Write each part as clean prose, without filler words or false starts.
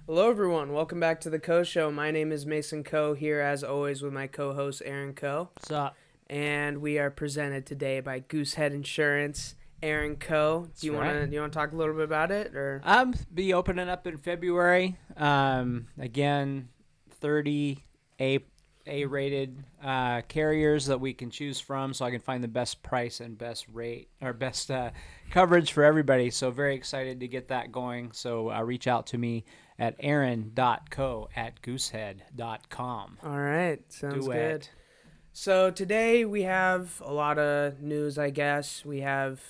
Hello, everyone. Welcome back to the Coe Show. My name is Mason Coe, here as always with my co-host Aaron Coe, What's up? and we are presented today by Goosehead Insurance. Aaron Coe, do you That's right. want to talk a little bit about it, or? Be opening up in February. Again, 30 A rated carriers that we can choose from, so I can find the best price and best rate or best coverage for everybody. So very excited to get that going. So reach out to me at aaron.co@goosehead.com. All right, sounds Do good. it. So today we have a lot of news, I guess. We have,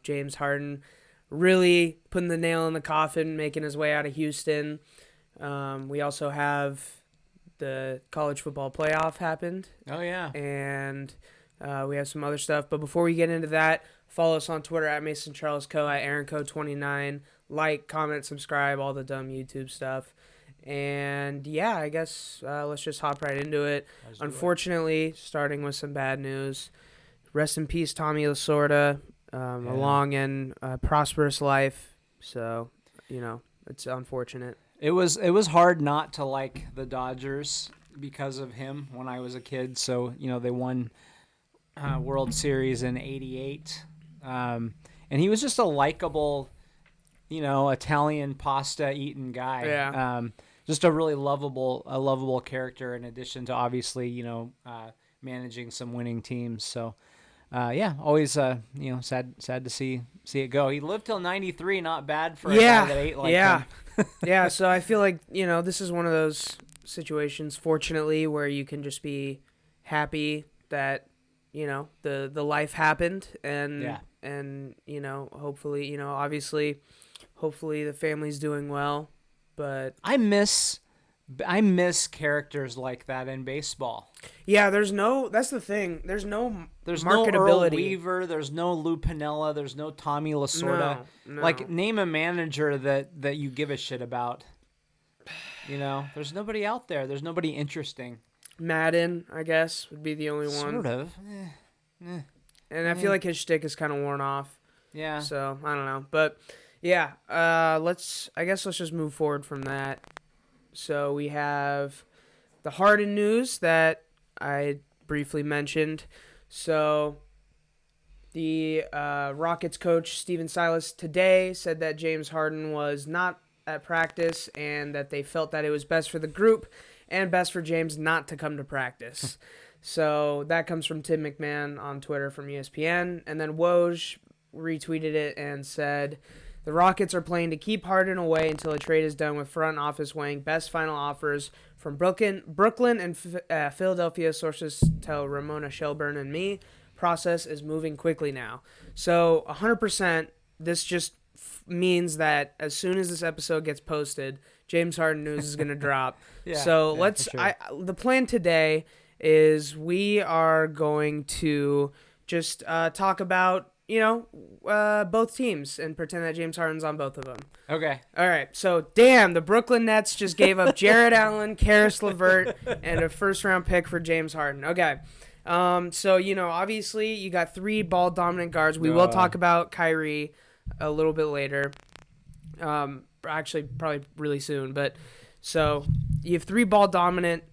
James Harden really putting the nail in the coffin, making his way out of Houston. We also have the college football playoff happened, Oh yeah. and we have some other stuff. But before we get into that, follow us on Twitter at Mason Charles Co, at AaronCo29. Like, comment, subscribe, all the dumb YouTube stuff. And yeah, I guess let's just hop right into it. Let's do it. Unfortunately, starting with some bad news. Rest in peace, Tommy Lasorda. A long and prosperous life. So, it's unfortunate. It was hard not to like the Dodgers because of him when I was a kid. So they won World Series in '88, and he was just a likable, Italian pasta eating guy. Yeah. Just a really lovable character. In addition to obviously managing some winning teams. So. Always sad to see it go. He lived till 93, not bad for a guy that ate like him. Yeah, so I feel like, this is one of those situations, fortunately, where you can just be happy that, the life happened and hopefully, obviously, hopefully the family's doing well, but I miss characters like that in baseball. yeah, that's the thing. There's no no marketability. Earl Weaver, there's no Lou Piniella, there's no Tommy Lasorda. No. Like, name a manager that you give a shit about. There's nobody out there. There's nobody interesting. Madden, I guess, would be the only one. Sort of. And I feel like his shtick is kind of worn off. Yeah. So, I don't know. But, yeah, let's just move forward from that. So, we have the Harden news that I briefly mentioned. So, the Rockets coach, Steven Silas, today said that James Harden was not at practice and that they felt that it was best for the group and best for James not to come to practice. So that comes from Tim McMahon on Twitter from ESPN. And then Woj retweeted it and said, the Rockets are planning to keep Harden away until a trade is done, with front office weighing best final offers from Brooklyn and Philadelphia, sources tell Ramona Shelburne and me. Process is moving quickly now. So 100%, this just means that as soon as this episode gets posted, James Harden news is going to drop. The plan today is we are going to just talk about, both teams and pretend that James Harden's on both of them. Okay. All right. So, the Brooklyn Nets just gave up Jared Allen, Karis LeVert, and a first-round pick for James Harden. Okay. So, obviously you got three ball-dominant guards. We will talk about Kyrie a little bit later. Actually, probably really soon. But, so, you have three ball-dominant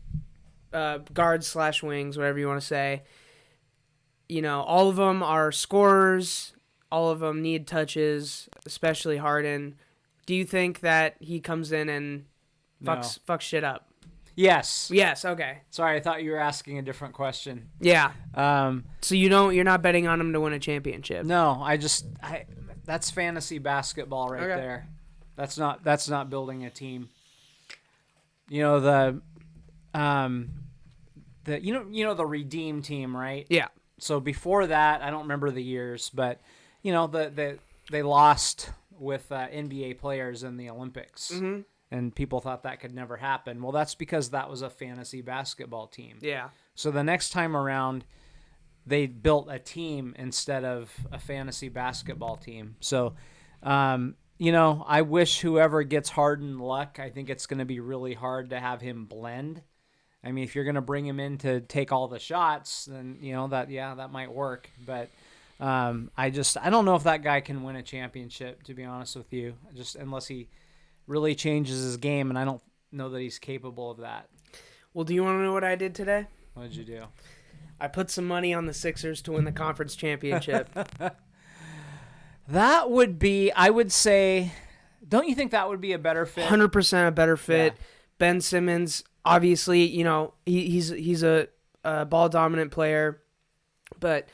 guards / wings, whatever you want to say. All of them are scorers. All of them need touches, especially Harden. Do you think that he comes in and fucks shit up? Yes. Yes. Okay. Sorry, I thought you were asking a different question. Yeah. So you're not betting on him to win a championship? No, that's fantasy basketball right there. That's not building a team. The Redeem team, right? Yeah. So before that, I don't remember the years, but they lost with NBA players in the Olympics. Mm-hmm. And people thought that could never happen. Well, that's because that was a fantasy basketball team. Yeah. So the next time around, they built a team instead of a fantasy basketball team. So, I wish whoever gets Harden luck. I think it's going to be really hard to have him blend. I mean, if you're going to bring him in to take all the shots, then, that might work. But I don't know if that guy can win a championship, to be honest with you, just unless he really changes his game, and I don't know that he's capable of that. Well, do you want to know what I did today? What did you do? I put some money on the Sixers to win the conference championship. That would be, I would say, don't you think that would be a better fit? 100% a better fit. Yeah. Ben Simmons, obviously, he's a ball dominant player, but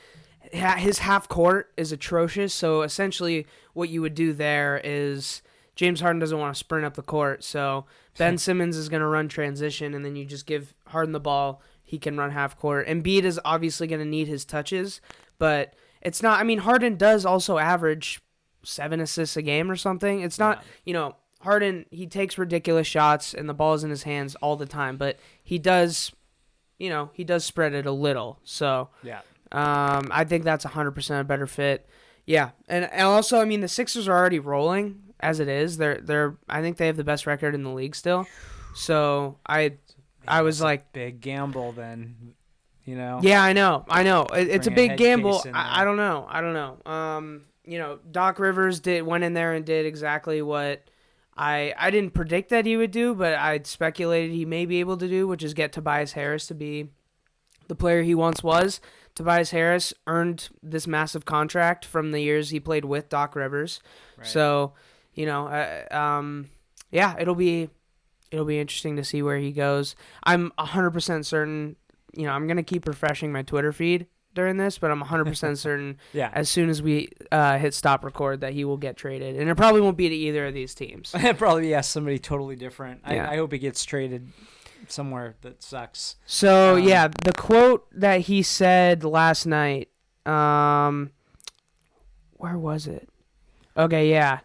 his half court is atrocious. So essentially, what you would do there is James Harden doesn't want to sprint up the court, so Ben Simmons is going to run transition, and then you just give Harden the ball. He can run half court. Embiid is obviously going to need his touches, but it's not. I mean, Harden does also average 7 assists a game or something. It's not, Harden, he takes ridiculous shots and the ball is in his hands all the time, but he does spread it a little. So, yeah. I think that's 100% a better fit. Yeah. And also, I mean, the Sixers are already rolling as it is. I think they have the best record in the league still. So, I was like, big gamble then, Yeah, I know. It's a big gamble. I don't know. Doc Rivers went in there and did exactly what I didn't predict that he would do, but I speculated he may be able to do, which is get Tobias Harris to be the player he once was. Tobias Harris earned this massive contract from the years he played with Doc Rivers. Right. So, it'll be interesting to see where he goes. I'm 100% certain, I'm going to keep refreshing my Twitter feed during this, but I'm 100% certain as soon as we hit stop record that he will get traded. And it probably won't be to either of these teams. It probably be somebody totally different. I hope he gets traded somewhere that sucks. So, the quote that he said last night, where was it? Okay, yeah.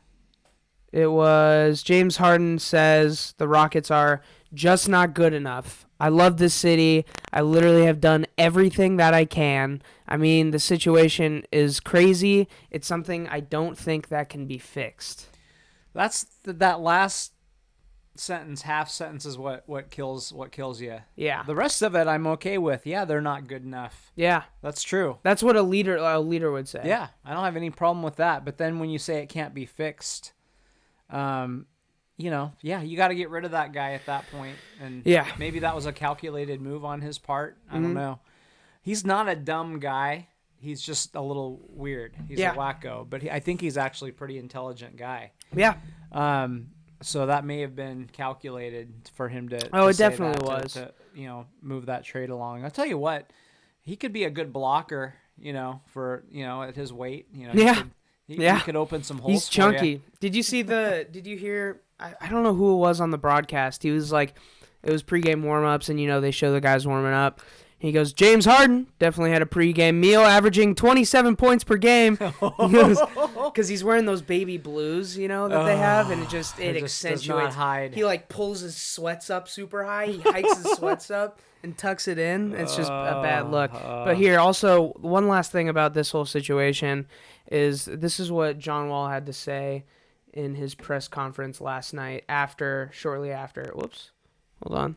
It was James Harden says the Rockets are just not good enough. I love this city. I literally have done everything that I can. I mean, the situation is crazy. It's something I don't think that can be fixed. That's that last sentence, half sentence is what kills you. Yeah. The rest of it I'm okay with. Yeah, they're not good enough. Yeah. That's true. That's what a leader would say. Yeah, I don't have any problem with that. But then when you say it can't be fixed, you got to get rid of that guy at that point. And maybe that was a calculated move on his part. I don't know. He's not a dumb guy. He's just a little weird. He's a wacko. But I think he's actually a pretty intelligent guy. Yeah. So that may have been calculated for him to. Oh, it definitely was. To move that trade along. I'll tell you what, he could be a good blocker. For at his weight. He could open some holes. He's chunky. Did you hear? I don't know who it was on the broadcast. He was like, it was pregame warm-ups, and they show the guys warming up. He goes, James Harden definitely had a pregame meal, averaging 27 points per game. Because he's wearing those baby blues, that they have, and it accentuates. He pulls his sweats up super high. He hikes his sweats up and tucks it in. It's just a bad look. But here, also, one last thing about this whole situation is this is what John Wall had to say in his press conference last night shortly after. Whoops. Hold on.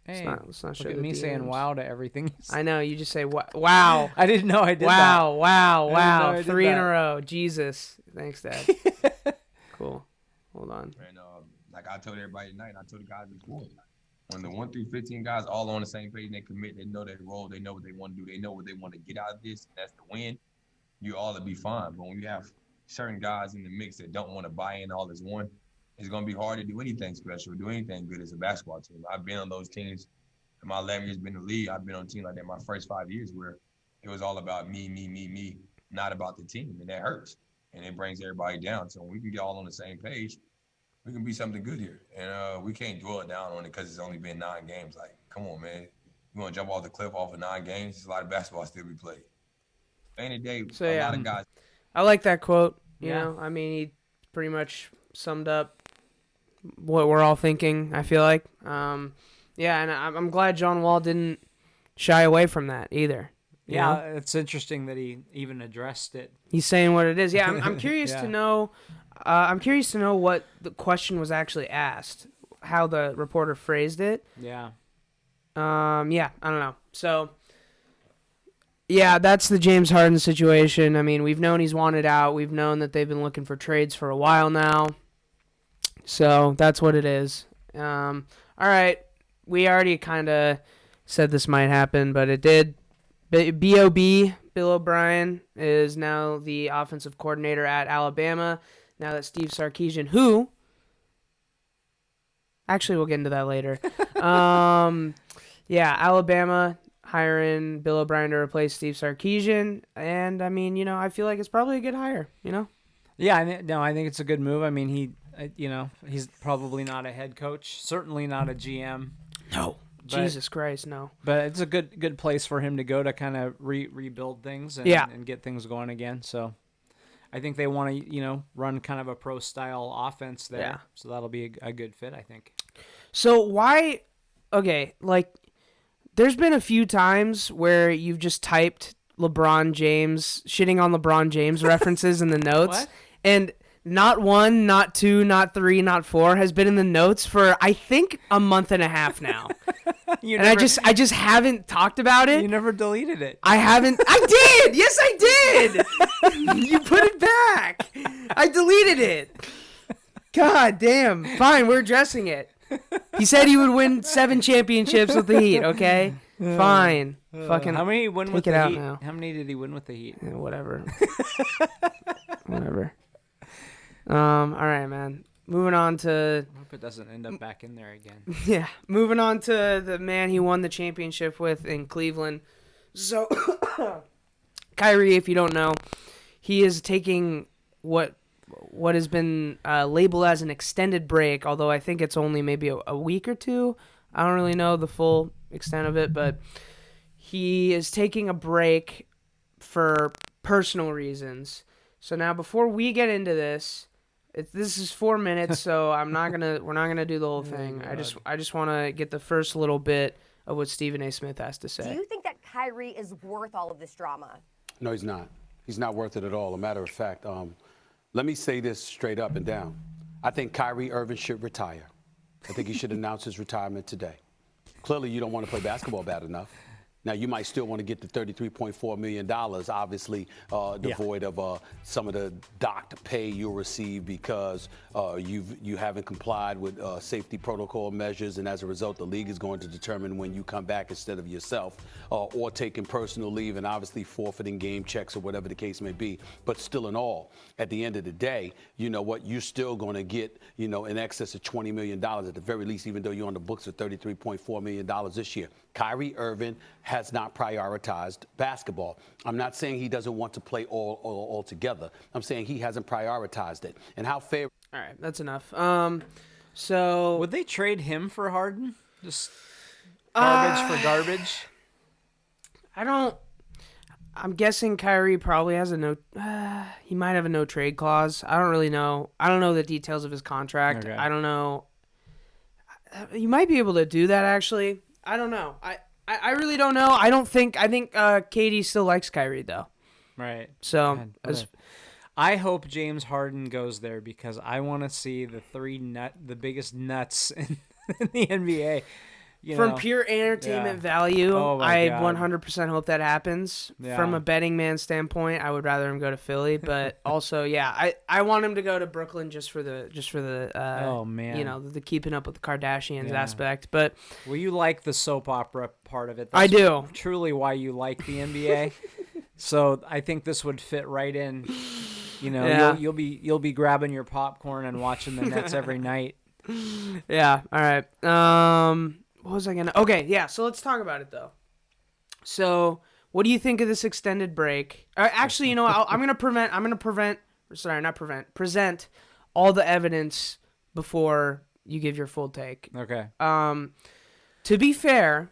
Hey, let's not show look at me DMs. saying wow to everything. I know. You just say wow. I didn't know I did that. Wow. 3 in a row. Jesus. Thanks, Dad. Cool. Hold on. And like I told everybody tonight, I told the guys before, when the 1 through 15 guys all on the same page and they commit, they know their role, they know what they want to do, they know what they want to get out of this, that's the win, you all will be fine. But when you have certain guys in the mix that don't want to buy in all as one, it's going to be hard to do anything special, do anything good as a basketball team. I've been on those teams in my 11 years been in the league. I've been on a team like that my first 5 years where it was all about me, not about the team. And that hurts. And it brings everybody down. So when we can get all on the same page, we can be something good here. And we can't dwell down on it because it's only been 9 games. Like, come on, man. You want to jump off the cliff off of 9 games? There's a lot of basketball still be played. At the end of the day, a lot of guys. I like that quote. You know, I mean, he pretty much summed up what we're all thinking, I feel like. And I'm glad John Wall didn't shy away from that either. You know? It's interesting that he even addressed it. He's saying what it is. Yeah, I'm curious to know. I'm curious to know what the question was actually asked, how the reporter phrased it. Yeah. I don't know. So, that's the James Harden situation. I mean, we've known he's wanted out. We've known that they've been looking for trades for a while now. So that's what it is. All right. We already kind of said this might happen, but it did. B.O.B., Bill O'Brien, is now the offensive coordinator at Alabama. Now that Steve Sarkisian, who... Actually, we'll get into that later. Yeah, Alabama hiring Bill O'Brien to replace Steve Sarkisian. And, I mean, I feel like it's probably a good hire, Yeah, I think it's a good move. I mean, he's probably not a head coach, certainly not a GM. No. Jesus Christ, no. But it's a good place for him to go to kind of rebuild things and get things going again. So I think they want to, run kind of a pro-style offense there. Yeah. So that'll be a good fit, I think. So why – okay, like there's been a few times where you've just typed LeBron James, shitting on LeBron James references in the notes. What? And – not 1, not 2, not 3, not 4 has been in the notes for I think a month and a half now. I just haven't talked about it. You never deleted it. I haven't. I did. Yes, I did. You put it back. I deleted it. God damn. Fine, we're addressing it. He said he would win 7 championships with the Heat. Okay. Fine. Fucking. How many win with the Heat? Now. How many did he win with the Heat? Yeah, whatever. Whatever. All right, man. Moving on to... I hope it doesn't end up back in there again. Yeah. Moving on to the man he won the championship with in Cleveland. So, Kyrie, if you don't know, he is taking what has been labeled as an extended break, although I think it's only maybe a week or 2. I don't really know the full extent of it, but he is taking a break for personal reasons. So now, before we get into this... This is 4 minutes, so we're not gonna do the whole thing. I just want to get the first little bit of what Stephen A. Smith has to say. Do you think that Kyrie is worth all of this drama? No, he's not. He's not worth it at all. A matter of fact, let me say this straight up and down. I think Kyrie Irving should retire. I think he should announce his retirement today. Clearly, you don't want to play basketball bad enough. Now, you might still want to get the $33.4 million, obviously devoid of some of the docked pay you'll receive because you haven't complied with safety protocol measures, and as a result, the league is going to determine when you come back instead of yourself, or taking personal leave and obviously forfeiting game checks or whatever the case may be. But still in all, at the end of the day, you know what, you're still going to get, in excess of $20 million at the very least, even though you're on the books for $33.4 million this year. Kyrie Irving has not prioritized basketball. I'm not saying he doesn't want to play all together. I'm saying he hasn't prioritized it. And how fair... All right, that's enough. So... Would they trade him for Harden? Just garbage for garbage? I'm guessing Kyrie probably has a no... he might have a no-trade clause. I don't really know. I don't know the details of his contract. Okay. I don't know. You might be able to do that, actually. I don't know. I really don't know. I think Katie still likes Kyrie, though. Right. So... I hope James Harden goes there because I want to see the biggest nuts in the NBA. From pure entertainment value, I 100% hope that happens. Yeah. From a betting man standpoint, I would rather him go to Philly, but also, I want him to go to Brooklyn just for the oh man, the keeping up with the Kardashians aspect. But well, you like the soap opera part of it. I do. Truly, why you like the NBA. So I think this would fit right in. You'll be grabbing your popcorn and watching the Nets every night. Yeah. All right. What was I gonna? Okay. Yeah. So let's talk about it though. So what do you think of this extended break? Actually, I'm gonna present all the evidence before you give your full take. Okay. To be fair,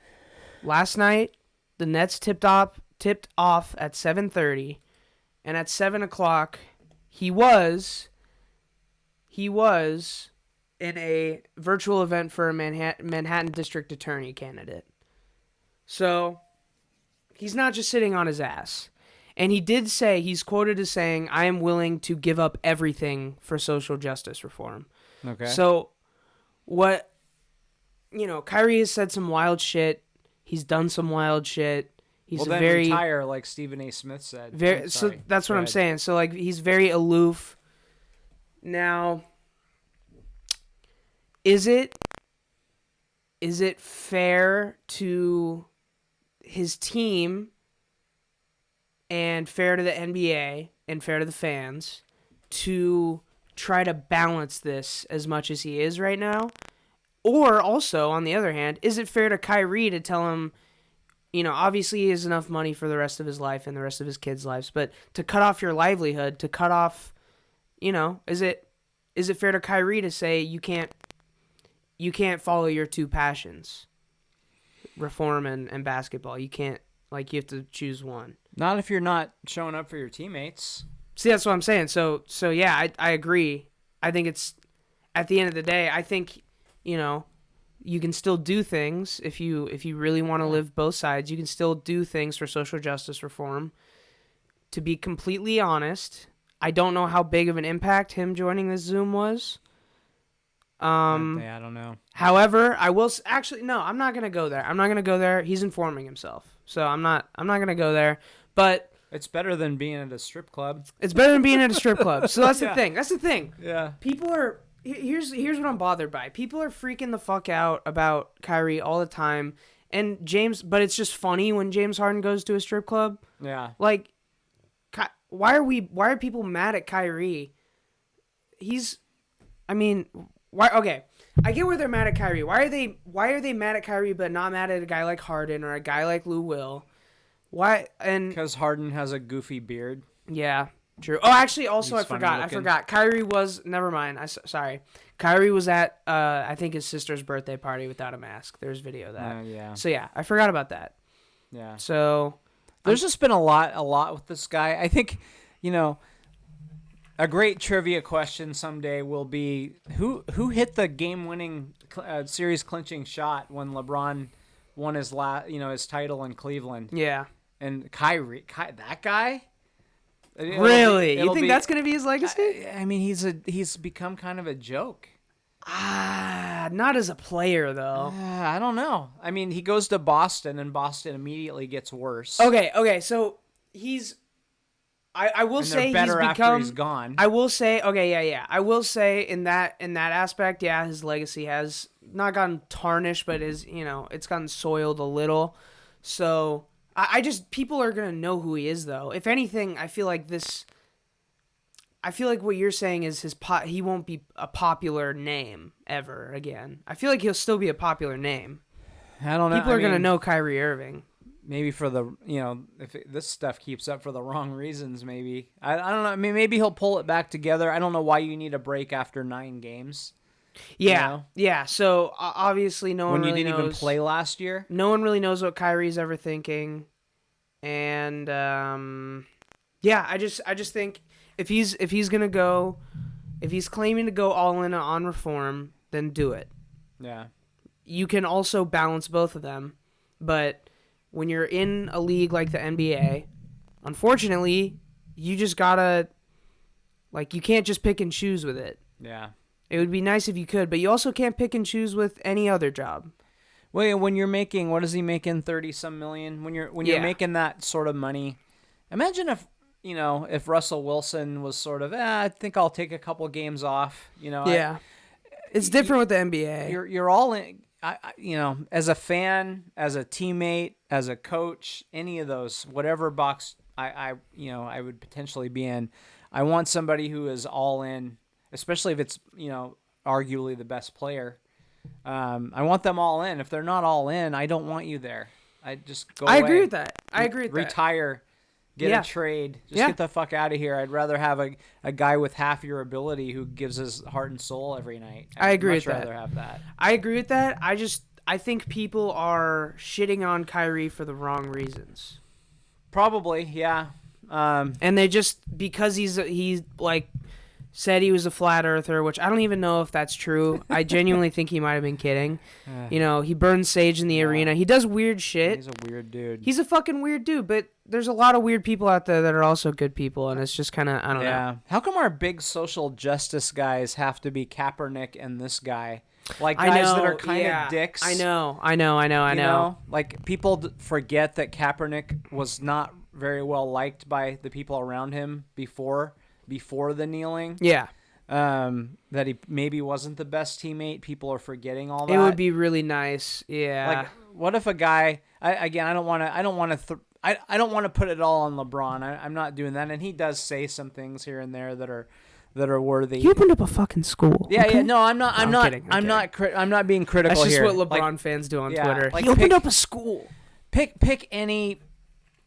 last night the Nets tipped off at 7:30, and at 7:00 he was in a virtual event for a Manhattan District Attorney candidate. So he's not just sitting on his ass. And he did say, he's quoted as saying, "I am willing to give up everything for social justice reform." Okay. So Kyrie has said some wild shit. He's done some wild shit. He's retire, like Stephen A. Smith said. So that's what I'm saying. So he's very aloof. Now, is it fair to his team and fair to the NBA and fair to the fans to try to balance this as much as he is right now? Or also, on the other hand, is it fair to Kyrie to tell him, obviously he has enough money for the rest of his life and the rest of his kids' lives, but to cut off your livelihood, to cut off, is it fair to Kyrie to say you can't follow your two passions, reform and basketball? You can't, you have to choose one. Not if you're not showing up for your teammates. See, that's what I'm saying. So yeah, I agree. I think it's, at the end of the day, I think, you can still do things if you really want to live both sides. You can still do things for social justice reform. To be completely honest, I don't know how big of an impact him joining this Zoom was. I don't know. However, I will actually no. I'm not gonna go there. He's informing himself, so I'm not gonna go there. But it's better than being at a strip club. It's better than being at a strip club. So that's Yeah. the thing. Yeah. People are here's what I'm bothered by. People are freaking the fuck out about Kyrie all the time, and James. But it's just funny when James Harden goes to a strip club. Yeah. Like, why are people mad at Kyrie? Why? Okay, I get where they're mad at Kyrie. Why are they mad at Kyrie but not mad at a guy like Harden or a guy like Lou Will? Why? And because Harden has a goofy beard. Yeah, true. Oh, actually, also He's I funny forgot. Kyrie was never mind. Sorry. Kyrie was at I think his sister's birthday party without a mask. There's video of that. Yeah. So yeah, I forgot about that. Yeah. So there's just been a lot with this guy. I think, a great trivia question someday will be who hit the game-winning series clinching shot when LeBron won his his title in Cleveland. Yeah. And Kyrie, that guy. Really? You think that's gonna be his legacy? I mean, he's become kind of a joke. Not as a player though. I don't know. I mean, he goes to Boston, and Boston immediately gets worse. Okay. So he's. I will say better he's become. after he's gone. I will say, okay, yeah. I will say in that aspect, yeah, his legacy has not gotten tarnished, but it's gotten soiled a little. So I just people are gonna know who he is, though. If anything, I feel like what you're saying is he won't be a popular name ever again. I feel like he'll still be a popular name. I don't know. People are gonna know Kyrie Irving. Maybe for the, if this stuff keeps up for the wrong reasons, maybe. I don't know. I mean, maybe he'll pull it back together. I don't know why you need a break after 9 games. Yeah. Yeah. So obviously no one really knows. When you didn't even play last year? No one really knows what Kyrie's ever thinking. And, yeah, I just think if he's going to go, if he's claiming to go all in on reform, then do it. Yeah. You can also balance both of them, but when you're in a league like the NBA, unfortunately, you just gotta, you can't just pick and choose with it. Yeah. It would be nice if you could, but you also can't pick and choose with any other job. Well, when you're making, what is he making, 30-some million? When you're making that sort of money, imagine if Russell Wilson was sort of, I think I'll take a couple games off. Yeah. It's different with the NBA. You're all in. As a fan, as a teammate, as a coach, any of those, whatever box I would potentially be in, I want somebody who is all in, especially if it's, arguably the best player. I want them all in. If they're not all in, I don't want you there. I just go away. I agree with that. Retire. Get a trade. Just get the fuck out of here. I'd rather have a guy with half your ability who gives his heart and soul every night. I agree with that. I'd much rather have that. I agree with that. I think people are shitting on Kyrie for the wrong reasons. Probably, yeah. And they just, because he said he was a flat earther, which I don't even know if that's true. I genuinely think he might have been kidding. He burns sage in the arena. He does weird shit. He's a weird dude. He's a fucking weird dude, but there's a lot of weird people out there that are also good people, and it's just kind of, I don't know. How come our big social justice guys have to be Kaepernick and this guy? Like guys that are kind of dicks. I know. Like people forget that Kaepernick was not very well liked by the people around him before the kneeling. Yeah. that he maybe wasn't the best teammate. People are forgetting all that. It would be really nice. Yeah. Like, what if a guy? I don't want to put it all on LeBron. I'm not doing that. And he does say some things here and there that are worthy. He opened up a fucking school. Yeah, okay? yeah. No, I'm not. I'm not. kidding, I'm not being critical That's just here. what LeBron Like, fans do on yeah, Twitter. like He opened pick- up a school. Pick any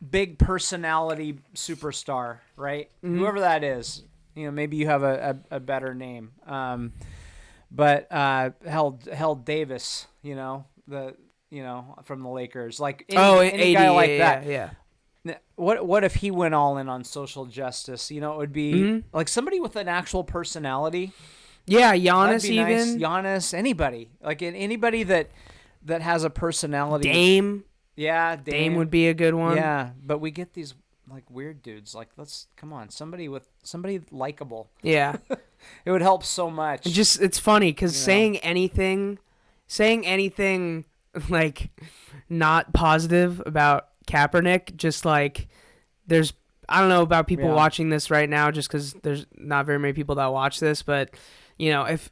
big personality superstar, right? Whoever that is. Maybe you have a better name. But held Davis, from the Lakers, like any guy like that. Yeah. What if he went all in on social justice? It would be like somebody with an actual personality. Yeah, That'd Giannis be nice. even. Giannis, anybody, like anybody that has a personality. Dame. Yeah, Dame would be a good one. Yeah, but we get these like weird dudes. Like, come on, somebody likable. Yeah. It would help so much. It's funny because saying anything like not positive about Kaepernick, just like I don't know about people watching this right now, just because there's not very many people that watch this, but if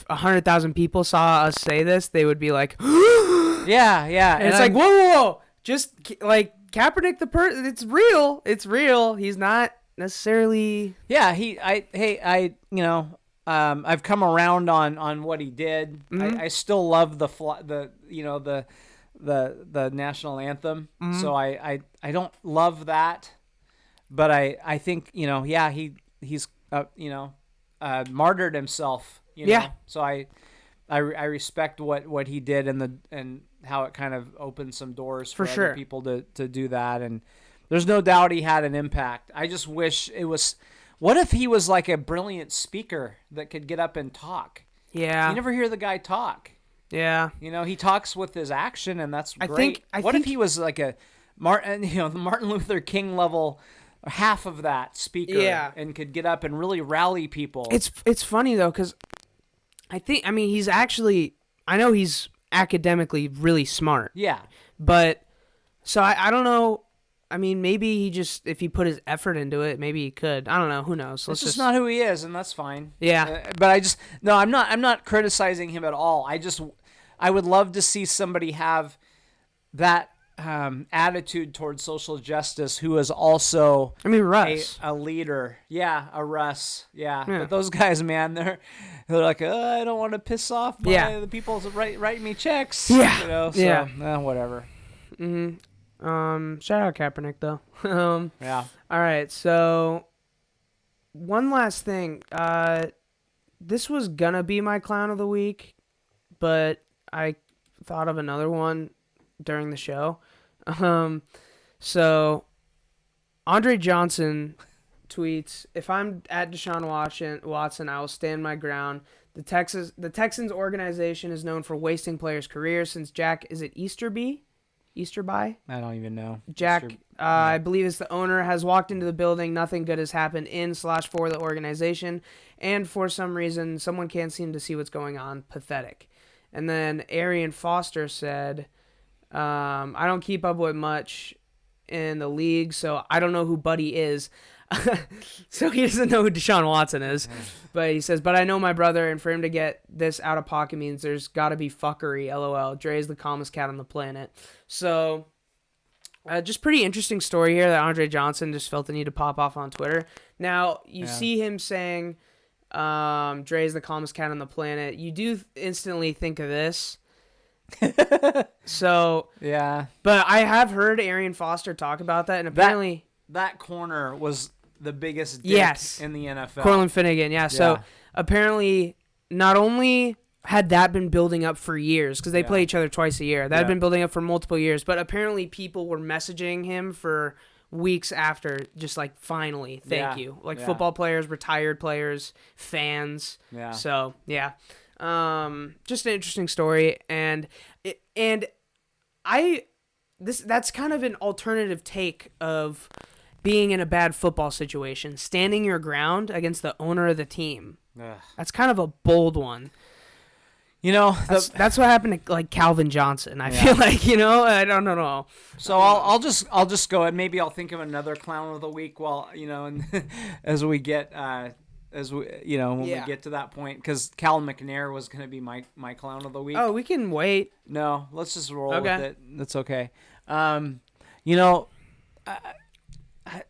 100,000 people saw us say this, they would be like, yeah. And it's like, whoa, just like Kaepernick, it's real. He's not necessarily. Yeah, I've come around on what he did. I still love the national anthem. So I don't love that, but I think he's martyred himself. Yeah. So I respect what he did and how it kind of opened some doors for sure. other people to do that. And there's no doubt he had an impact. I just wish it was. What if he was like a brilliant speaker that could get up and talk? Yeah. You never hear the guy talk. Yeah. He talks with his action, and that's great. What if he was like the Martin Luther King level, half of that speaker, and could get up and really rally people? It's funny though, because he's actually, I know he's academically really smart. Yeah. But so I don't know. I mean, maybe he just, if he put his effort into it, maybe he could. I don't know. Who knows? It's just not who he is, and that's fine. Yeah. But I'm not criticizing him at all. I would love to see somebody have that attitude towards social justice who is also Russ. a leader. Yeah, a Russ. Yeah. But those guys, man, they're like, I don't want to piss off the people write me checks. Yeah. Whatever. Mm-hmm. Shout out Kaepernick though. Yeah. All right. So one last thing. This was gonna be my clown of the week, but I thought of another one during the show. So Andre Johnson tweets, "If I'm at Deshaun Watson, I will stand my ground. The Texans organization is known for wasting players' careers since Jack, is it Easterby? I don't even know. Jack, I believe it's the owner, has walked into the building. Nothing good has happened in/for the organization. And for some reason, someone can't seem to see what's going on. Pathetic." And then Arian Foster said, "I don't keep up with much in the league, so I don't know who Buddy is." So he doesn't know who Deshaun Watson is. But he says, "But I know my brother, and for him to get this out of pocket means there's got to be fuckery, LOL. Dre is the calmest cat on the planet." So just pretty interesting story here that Andre Johnson just felt the need to pop off on Twitter. Now, you see him saying Dre is the calmest cat on the planet. You do instantly think of this. So, yeah. But I have heard Arian Foster talk about that, and apparently that corner was the biggest dick in the NFL. Cortland Finnegan, yeah. So apparently, not only had that been building up for years, because they play each other twice a year, that had been building up for multiple years, but apparently people were messaging him for weeks after, just like, finally, thank you. Like football players, retired players, fans. Yeah. So, yeah. Just an interesting story, that's kind of an alternative take of being in a bad football situation, standing your ground against the owner of the team. Ugh. That's kind of a bold one. That's what happened to like Calvin Johnson. I feel like, I don't know. So I'll just go and maybe I'll think of another clown of the week while and as we get as we, when we Yeah. get to that point, because Cal McNair was going to be my clown of the week. Oh, we can wait. No, let's just roll Okay. with it. That's okay.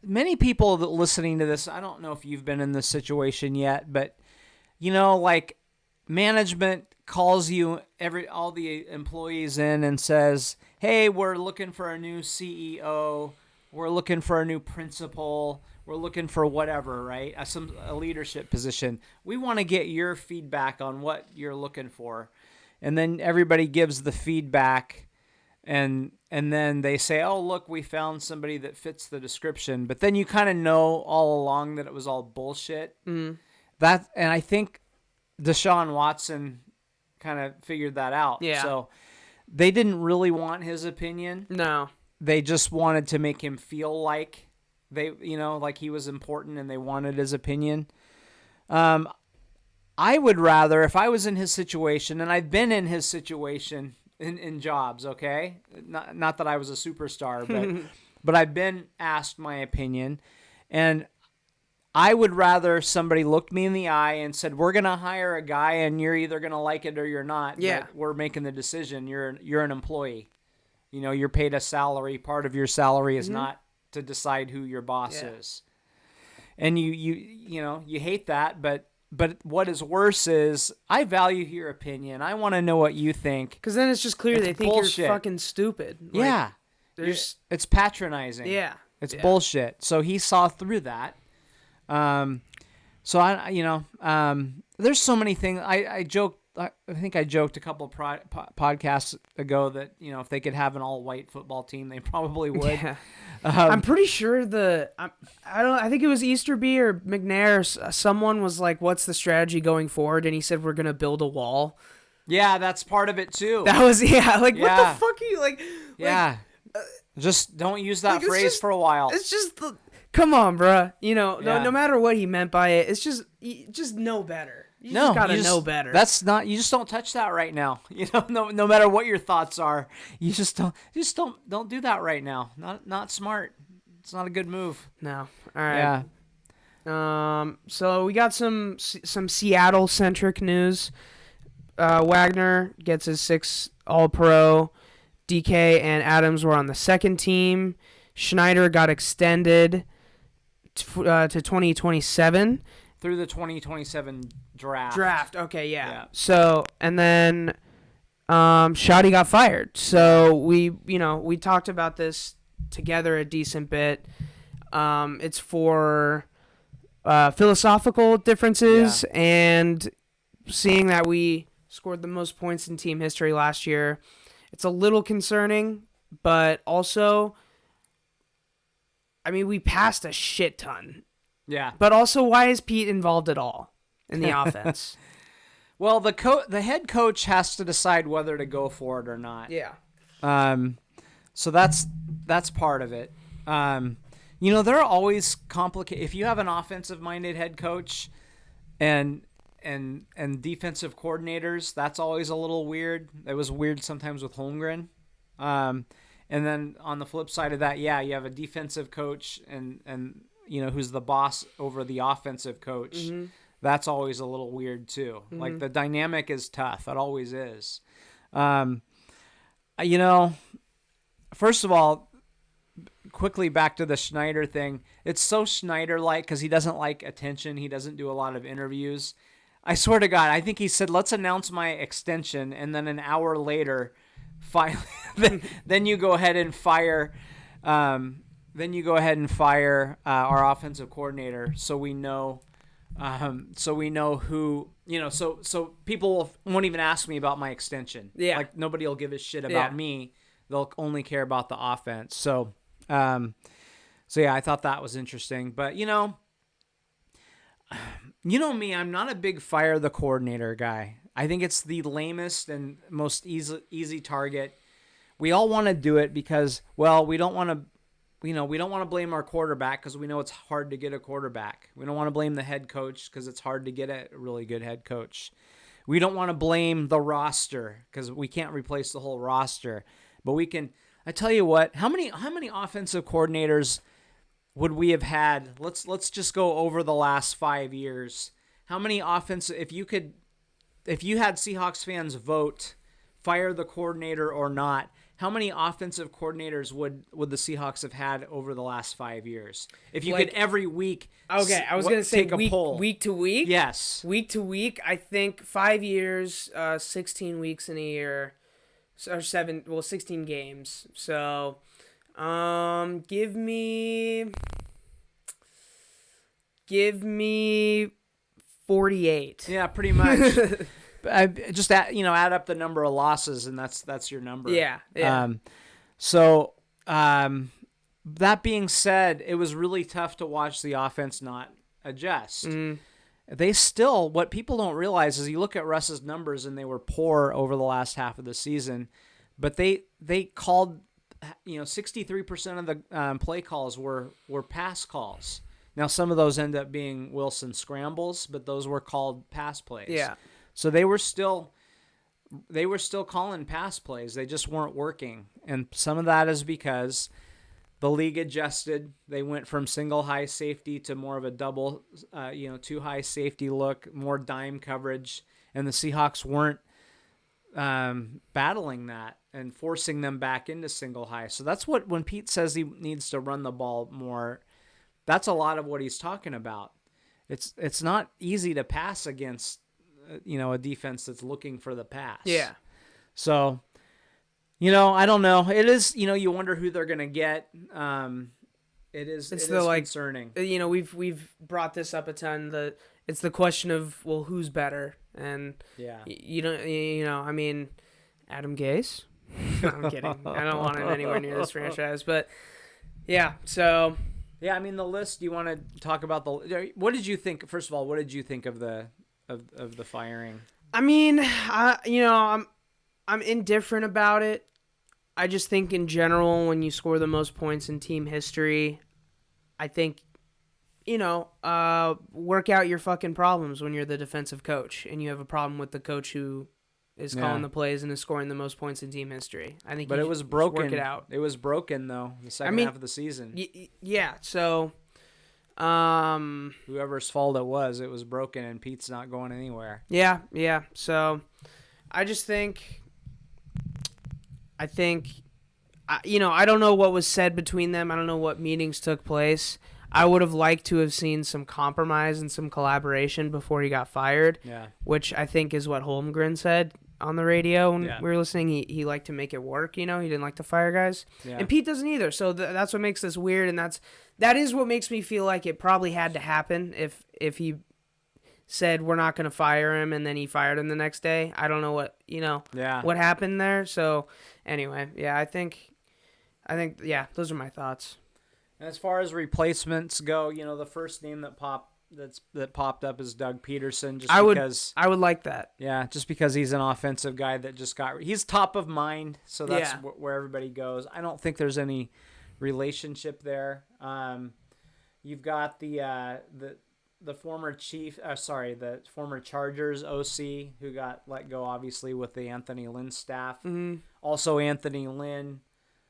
Many people that listening to this, I don't know if you've been in this situation yet, but like management calls you all the employees in and says, "Hey, we're looking for a new CEO. We're looking for a new principal. We're looking for whatever, right? A leadership position. We want to get your feedback on what you're looking for." And then everybody gives the feedback, and then they say, "Oh, look, we found somebody that fits the description." But then you kind of know all along that it was all bullshit. And I think Deshaun Watson kind of figured that out. Yeah. So they didn't really want his opinion. No. They just wanted to make him feel like like he was important, and they wanted his opinion. I would rather, if I was in his situation, and I've been in his situation in jobs, okay? Not that I was a superstar, but I've been asked my opinion, and I would rather somebody looked me in the eye and said, "We're going to hire a guy, and you're either going to like it or you're not. Yeah. But we're making the decision. You're an employee. You're paid a salary. Part of your salary is not to decide who your boss is." And you hate that, but what is worse is I value your opinion. I want to know what you think. Because then it's just clear It's they think bullshit. you're fucking stupid. Yeah. There's It's patronizing. yeah. It's Yeah. bullshit. So he saw through that. So there's so many things. I joked. I think I joked a couple podcasts ago that if they could have an all-white football team, they probably would. Yeah. I'm pretty sure I think it was Easterby or McNair. Someone was like, "What's the strategy going forward?" And he said, "We're gonna build a wall." Yeah, that's part of it too. That was what Yeah. the fuck are you like? Yeah. Just don't use that it's phrase just- for a while. It's just come on, bruh. Yeah. No matter what he meant by it, it's just know better. You just gotta know better. That's not. You just don't touch that right now. No matter what your thoughts are, you just don't do that right now. Not smart. It's not a good move. no. All right. Yeah. So we got some Seattle centric news. Wagner gets his 6th All-Pro. DK and Adams were on the second team. Schneider got extended to 2027. Through the 2027 draft. Okay, yeah. Yeah. So, and then Shoddy got fired. So we talked about this together a decent bit. It's for philosophical differences and seeing that we scored the most points in team history last year. It's a little concerning, but also, I mean, we passed a shit ton. Yeah. But also, why is Pete involved at all in the offense? Well, the head coach has to decide whether to go for it or not. Yeah. So that's part of it. There are always complicated. If you have an offensive-minded head coach and defensive coordinators, that's always a little weird. It was weird sometimes with Holmgren. And then on the flip side of that, you have a defensive coach and who's the boss over the offensive coach. Mm-hmm. That's always a little weird too. Mm-hmm. Like the dynamic is tough. It always is. First of all, quickly back to the Schneider thing. It's so Schneider-like because he doesn't like attention. He doesn't do a lot of interviews. I swear to God, I think he said, "Let's announce my extension," and then an hour later, then you go ahead and fire. Then you go ahead and fire our offensive coordinator, so we know who. So people won't even ask me about my extension. Yeah, like nobody will give a shit about me. They'll only care about the offense. So I thought that was interesting. But you know me, I'm not a big fire the coordinator guy. I think it's the lamest and most easy target. We all want to do it because, well, we don't want to blame our quarterback because we know it's hard to get a quarterback. We don't want to blame the head coach because it's hard to get a really good head coach. We don't want to blame the roster because we can't replace the whole roster. But we can. I tell you what, how many offensive coordinators would we have had? Let's just go over the last 5 years. how many offensive if you had Seahawks fans vote fire the coordinator or not, how many offensive coordinators would the Seahawks have had over the last 5 years? If you could every week. Okay, I was gonna say take a poll. week to week. Yes. Week to week. I think 5 years, 16 weeks in a year, or 16 games. So, give me 48. Yeah, pretty much. Just add up the number of losses, and that's your number. Yeah. That being said, it was really tough to watch the offense not adjust. They still, what people don't realize is you look at Russ's numbers, and they were poor over the last half of the season, but they called 63% of the play calls were pass calls. Now some of those end up being Wilson scrambles, but those were called pass plays. Yeah. So they were still calling pass plays. They just weren't working. And some of that is because the league adjusted. They went from single high safety to more of a double, two high safety look, more dime coverage. And the Seahawks weren't battling that and forcing them back into single high. So that's when Pete says he needs to run the ball more, that's a lot of what he's talking about. It's not easy to pass against a defense that's looking for the pass. Yeah. So, I don't know. It is, you wonder who they're going to get. It is concerning. We've brought this up a ton. It's the question of, well, who's better? And yeah, I mean, Adam Gase. No, I'm kidding. I don't want him anywhere near this franchise, but yeah. So yeah, I mean the list. Do you want to talk about what did you think? First of all, what did you think of the firing? I mean, I'm indifferent about it. I just think in general, when you score the most points in team history, I think, work out your fucking problems when you're the defensive coach and you have a problem with the coach who is calling the plays and is scoring the most points in team history. I think, but it was broken. Work it out. It was broken though. The second half of the season. Yeah. So, whoever's fault it was broken, and Pete's not going anywhere. Yeah. So, I just think, I don't know what was said between them. I don't know what meetings took place. I would have liked to have seen some compromise and some collaboration before he got fired. Yeah. Which I think is what Holmgren said on the radio when we were listening. He liked to make it work. He didn't like to fire guys. Yeah. And Pete doesn't either. So that's what makes this weird, and that is what makes me feel like it probably had to happen if he said we're not going to fire him and then he fired him the next day. I don't know what what happened there. So anyway, I think those are my thoughts. And as far as replacements go, the first name that popped up is Doug Peterson. I would like that. Yeah, just because he's an offensive guy that he's top of mind, so that's where everybody goes. I don't think there's any relationship there. You've got the former the former Chargers OC who got let go, obviously, with the Anthony Lynn staff. Mm-hmm. Also Anthony Lynn.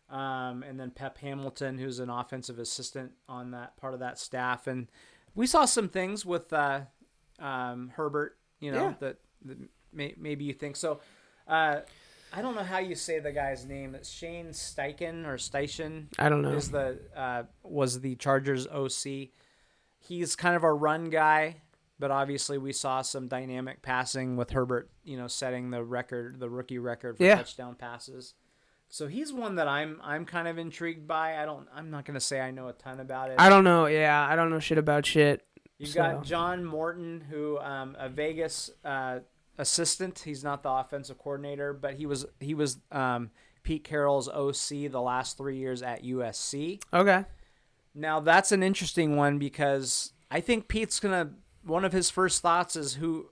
And then Pep Hamilton, who's an offensive assistant on that part of that staff. And we saw some things with Herbert, that maybe you think. So I don't know how you say the guy's name. It's Shane Steichen or Steichen. I don't know. Was the Chargers OC. He's kind of a run guy, but obviously we saw some dynamic passing with Herbert, setting the rookie record for touchdown passes. So he's one that I'm kind of intrigued by. I'm not gonna say I know a ton about it. I don't know. Yeah, I don't know shit about shit. You've got John Morton, who a Vegas assistant. He's not the offensive coordinator, but he was Pete Carroll's OC the last 3 years at USC. Okay. Now that's an interesting one because I think Pete's one of his first thoughts is who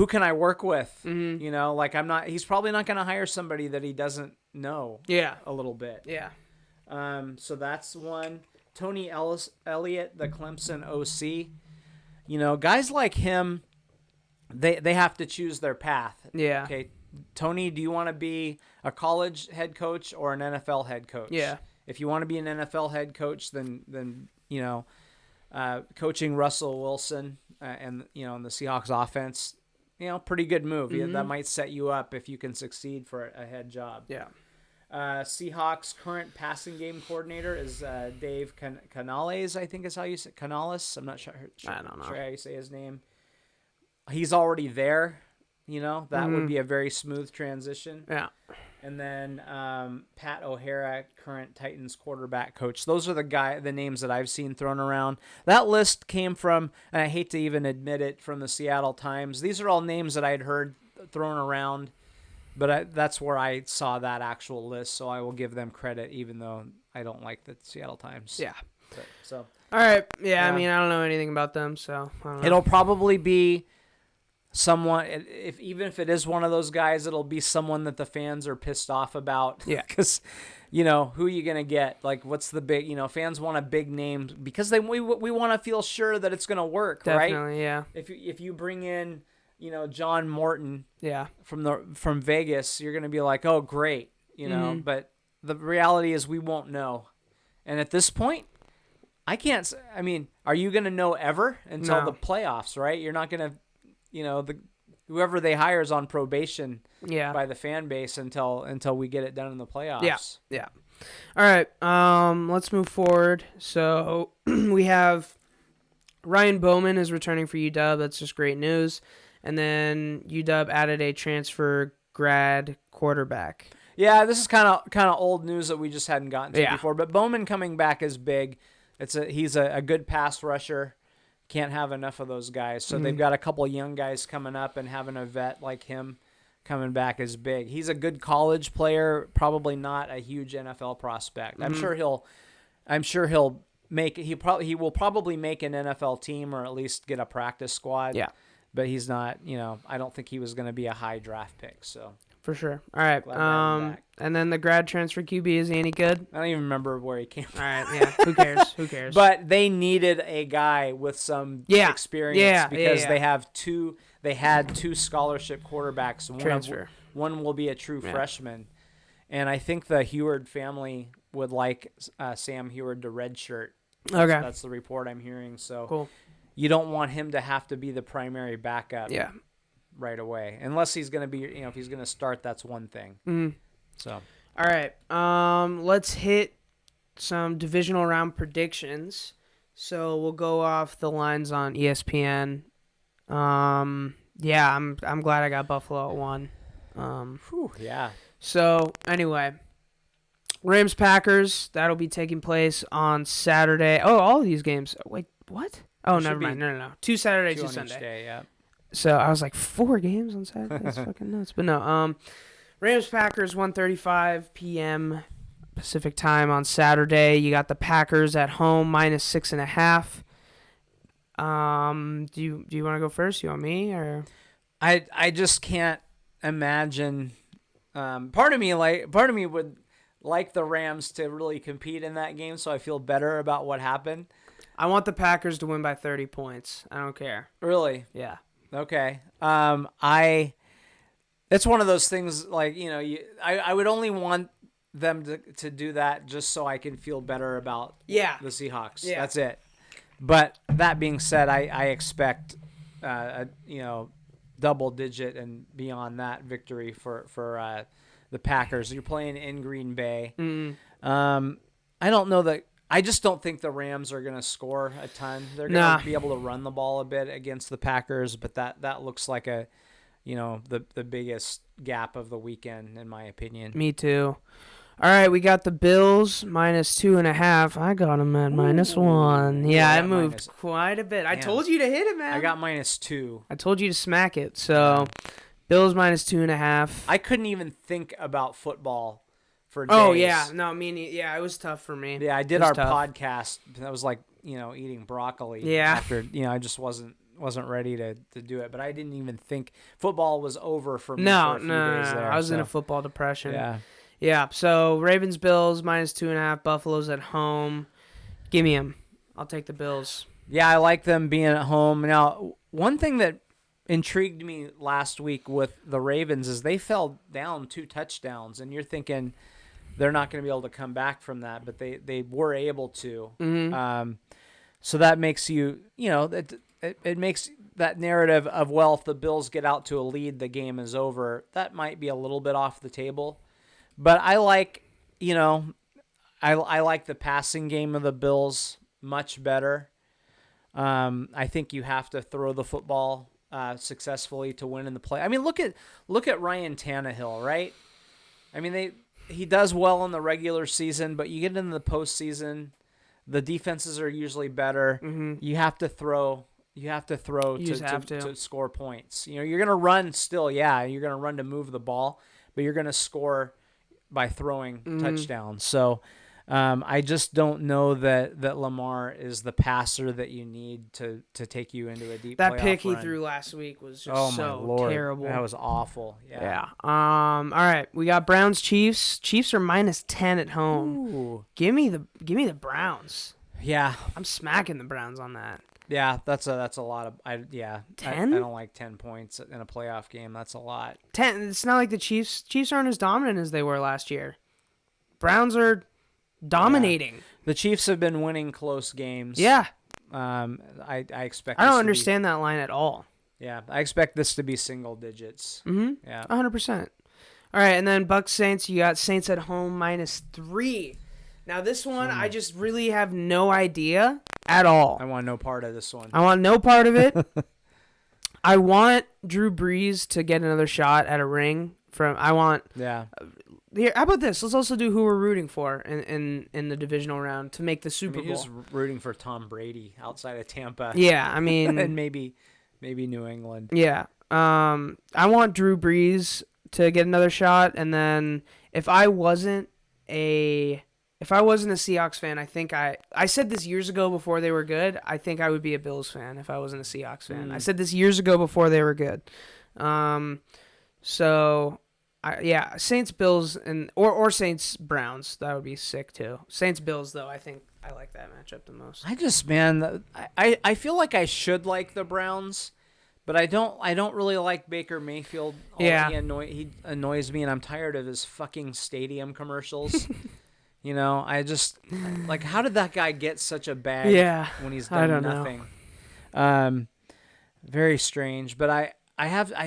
can I work with? Mm-hmm. He's probably not going to hire somebody that he doesn't know a little bit. Yeah. So that's one. Tony Elliott, the Clemson OC, guys like him, they have to choose their path. Yeah. Okay. Tony, do you want to be a college head coach or an NFL head coach? Yeah. If you want to be an NFL head coach, then coaching Russell Wilson and in the Seahawks offense, pretty good move. That might set you up if you can succeed for a head job. Yeah. Seahawks current passing game coordinator is Dave Canales, I think is how you say Canales. I'm not sure. I don't know. Sure how you say his name. He's already there. That would be a very smooth transition. Yeah. And then Pat O'Hara, current Titans quarterback coach. Those are the names that I've seen thrown around. That list came from, and I hate to even admit it, from the Seattle Times. These are all names that I'd heard thrown around, but that's where I saw that actual list. So I will give them credit, even though I don't like the Seattle Times. Yeah. So all right. Yeah. I mean, I don't know anything about them, so I don't know. It'll probably be someone, even if it is one of those guys, it'll be someone that the fans are pissed off about. Yeah. Because, who are you going to get? Like, what's the big, fans want a big name because we want to feel sure that it's going to work, right? Definitely, yeah. If you bring in, John Morton Yeah. from Vegas, you're going to be like, oh, great, but the reality is we won't know. And at this point, are you going to know ever until the playoffs, right? You're not going to, whoever they hire is on probation by the fan base until we get it done in the playoffs. Yeah. Yeah. All right. Let's move forward. So we have Ryan Bowman is returning for UW. That's just great news. And then UW added a transfer grad quarterback. Yeah, this is kind of old news that we just hadn't gotten to before. But Bowman coming back is big. He's a good pass rusher. Can't have enough of those guys. So they've got a couple of young guys coming up, and having a vet like him coming back is big. He's a good college player, probably not a huge NFL prospect. I'm sure he'll make. He will probably make an NFL team or at least get a practice squad. Yeah, but he's not. I don't think he was going to be a high draft pick. So for sure. All right. Glad to have him back. And then the grad transfer QB, is he any good? I don't even remember where he came from. All right. Yeah. Who cares? Who cares? But they needed a guy with some experience because they have two. They had two scholarship quarterbacks. One will be a true freshman, and I think the Heward family would like Sam Heward to redshirt. Okay, that's the report I'm hearing. So cool. You don't want him to have to be the primary backup. Yeah. Right away, unless he's going to be, if he's going to start, that's one thing. Mm-hmm. So, all right, let's hit some divisional round predictions. So we'll go off the lines on ESPN. Yeah, I'm glad I got Buffalo at 1. Yeah. So anyway, Rams Packers, that'll be taking place on Saturday. Oh, all of these games. Wait, what? Oh, never mind. No. 2 Saturday, 2 Sunday. Each day, yeah. So I was like, 4 games on Saturday? That's fucking nuts. But no, Rams Packers 1:35 p.m. Pacific time on Saturday. You got the Packers at home -6.5. Do you want to go first? You want me or? I just can't imagine. Part of me would like the Rams to really compete in that game, so I feel better about what happened. I want the Packers to win by 30 points. I don't care. Really? Yeah. Okay. It's one of those things like, I would only want them to do that just so I can feel better about the Seahawks. Yeah. That's it. But that being said, I expect, double digit and beyond that victory for the Packers. You're playing in Green Bay. Mm-hmm. I don't know that. I just don't think the Rams are going to score a ton. They're going to be able to run the ball a bit against the Packers, but that looks like the biggest gap of the weekend, in my opinion. Me too. All right, we got the Bills -2.5. I got them at -1. Yeah, I moved quite a bit. I told you to hit it, man. I got -2. I told you to smack it. So, Bills -2.5. I couldn't even think about football for days. Oh, yeah. No, it was tough for me. Yeah, I did our podcast. That was like, eating broccoli. Yeah. After, I just wasn't ready to do it. But I didn't even think football was over for me for a few days there. I was in a football depression. Yeah. Yeah, so Ravens, Bills, -2.5. Buffalo's at home. Give me them. I'll take the Bills. Yeah, I like them being at home. Now, one thing that intrigued me last week with the Ravens is they fell down 2 touchdowns, and you're thinking they're not going to be able to come back from that, but they were able to. Mm-hmm. So that makes it makes that narrative of, well, if the Bills get out to a lead, the game is over. That might be a little bit off the table. But I like, I like the passing game of the Bills much better. I think you have to throw the football successfully to win in the play. I mean, look at Ryan Tannehill, right? I mean, he does well in the regular season, but you get into the postseason, the defenses are usually better. Mm-hmm. You have to throw. You have to throw to score points. You're going to run still. Yeah, you're going to run to move the ball, but you're going to score by throwing touchdowns. So I just don't know that Lamar is the passer that you need to take you into a deep That playoff pick he run. threw last week was just so terrible. That was awful. Yeah. All right. We got Browns Chiefs. Chiefs are -10 at home. Ooh. Give me the Browns. Yeah. I'm smacking the Browns on that. Yeah, that's a lot of 10? I don't like 10 points in a playoff game. That's a lot. 10. It's not like the Chiefs aren't as dominant as they were last year. Browns are dominating. Yeah. The Chiefs have been winning close games. Yeah. I expect. I don't understand that line at all. Yeah, I expect this to be single digits. Mm-hmm. Yeah, 100%. All right, and then Bucs Saints. You got Saints at home -3. Now this one, I just really have no idea at all. I want no part of this one. I want no part of it. I want Drew Brees to get another shot at a ring. Yeah. Here, how about this? Let's also do who we're rooting for in the divisional round to make the Super Bowl. Who's rooting for Tom Brady outside of Tampa? Yeah, I mean, and maybe New England. Yeah. I want Drew Brees to get another shot, and then if I wasn't a Seahawks fan, I think I said this years ago before they were good. I think I would be a Bills fan if I wasn't a Seahawks fan. I said this years ago before they were good. Saints Bills or Saints Browns, that would be sick too. Saints Bills though, I think I like that matchup the most. I feel like I should like the Browns, but I don't really like Baker Mayfield. Yeah. He annoys me, and I'm tired of his fucking stadium commercials. I just like, how did that guy get such a bag when he's done I don't nothing? Very strange, but I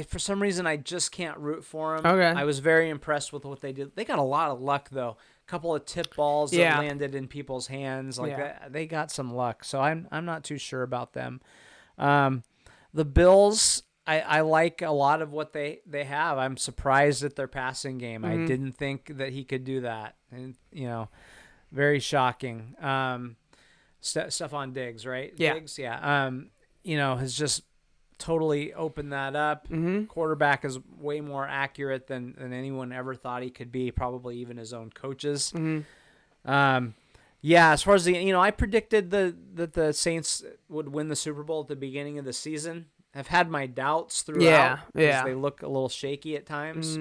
for some reason I just can't root for him. Okay. I was very impressed with what they did. They got a lot of luck though. A couple of tip balls that landed in people's hands that. They got some luck. So I'm not too sure about them. The Bills, I like a lot of what they have. I'm surprised at their passing game. I didn't think that he could do that. And very shocking. Stephon Diggs, right? Yeah. Diggs, yeah. Has just totally opened that up. Quarterback is way more accurate than anyone ever thought he could be, probably even his own coaches. As far as I predicted that the Saints would win the Super Bowl at the beginning of the season. I've had my doubts throughout because they look a little shaky at times.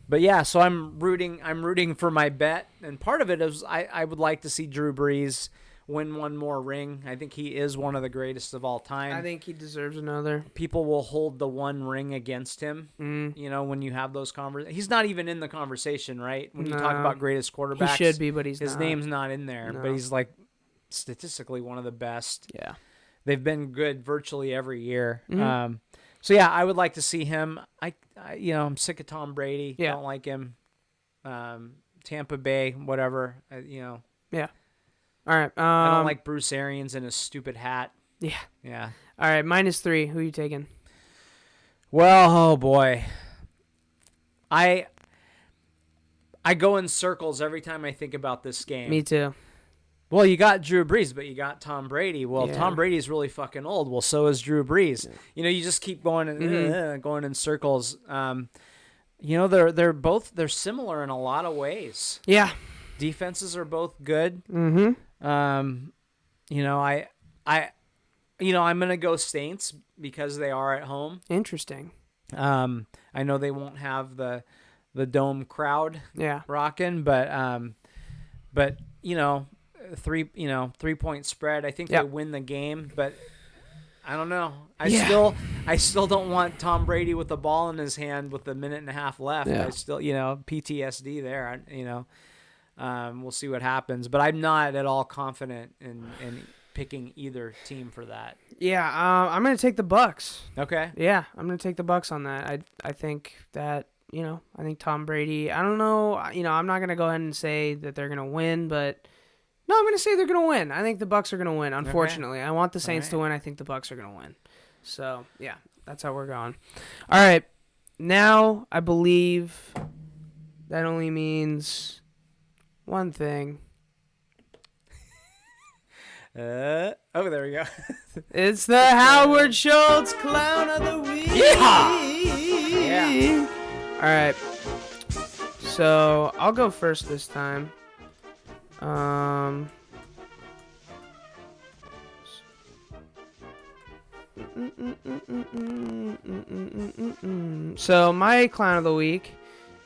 But so I'm rooting for my bet, and part of it is I would like to see Drew Brees win one more ring. I think he is one of the greatest of all time. I think he deserves another. People will hold the one ring against him. When you have those conversations, he's not even in the conversation, right? When you talk about greatest quarterbacks, he should be, but his name's not in there. No. But he's like statistically one of the best. Yeah, they've been good virtually every year. I would like to see him. I'm sick of Tom Brady. Yeah. Don't like him. Tampa Bay, whatever. Yeah. All right. I don't like Bruce Arians and his stupid hat. Yeah. Yeah. All right. -3. Who are you taking? Well, oh boy. I go in circles every time I think about this game. Me too. Well, you got Drew Brees, but you got Tom Brady. Well, Tom Brady's really fucking old. Well, so is Drew Brees. Yeah. You just keep going going in circles. They're similar in a lot of ways. Yeah. Defenses are both good. I'm gonna go Saints because they are at home. Interesting. I know they won't have the dome crowd rocking, but 3-point spread. I think they win the game, but I don't know. I still don't want Tom Brady with the ball in his hand with a minute and a half left. Yeah. I still, PTSD there. We'll see what happens, but I'm not at all confident in picking either team for that. Yeah, I'm gonna take the Bucks. Okay. Yeah, I'm gonna take the Bucks on that. I think that I think Tom Brady. I don't know. I'm not gonna go ahead and say that they're gonna win, but no, I'm gonna say they're gonna win. I think the Bucks are gonna win. Unfortunately, I want the Saints to win. I think the Bucks are gonna win. So yeah, that's how we're going. All right, now I believe that only means one thing. There we go. It's the Howard Schultz Clown of the Week. Yeah. All right. So I'll go first this time. So my Clown of the Week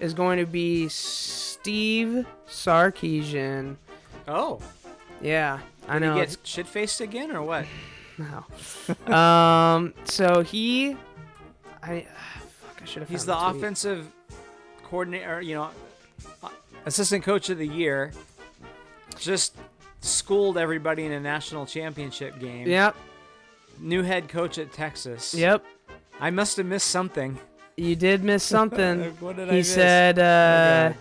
is going to be Steve Sarkisian. Oh. Yeah, I know. He gets shit-faced again or what? No. So he, I should have. He's the offensive coordinator, assistant coach of the year. Just schooled everybody in a national championship game. Yep. New head coach at Texas. Yep. I must have missed something. You did miss something. What did I He miss? said, Okay.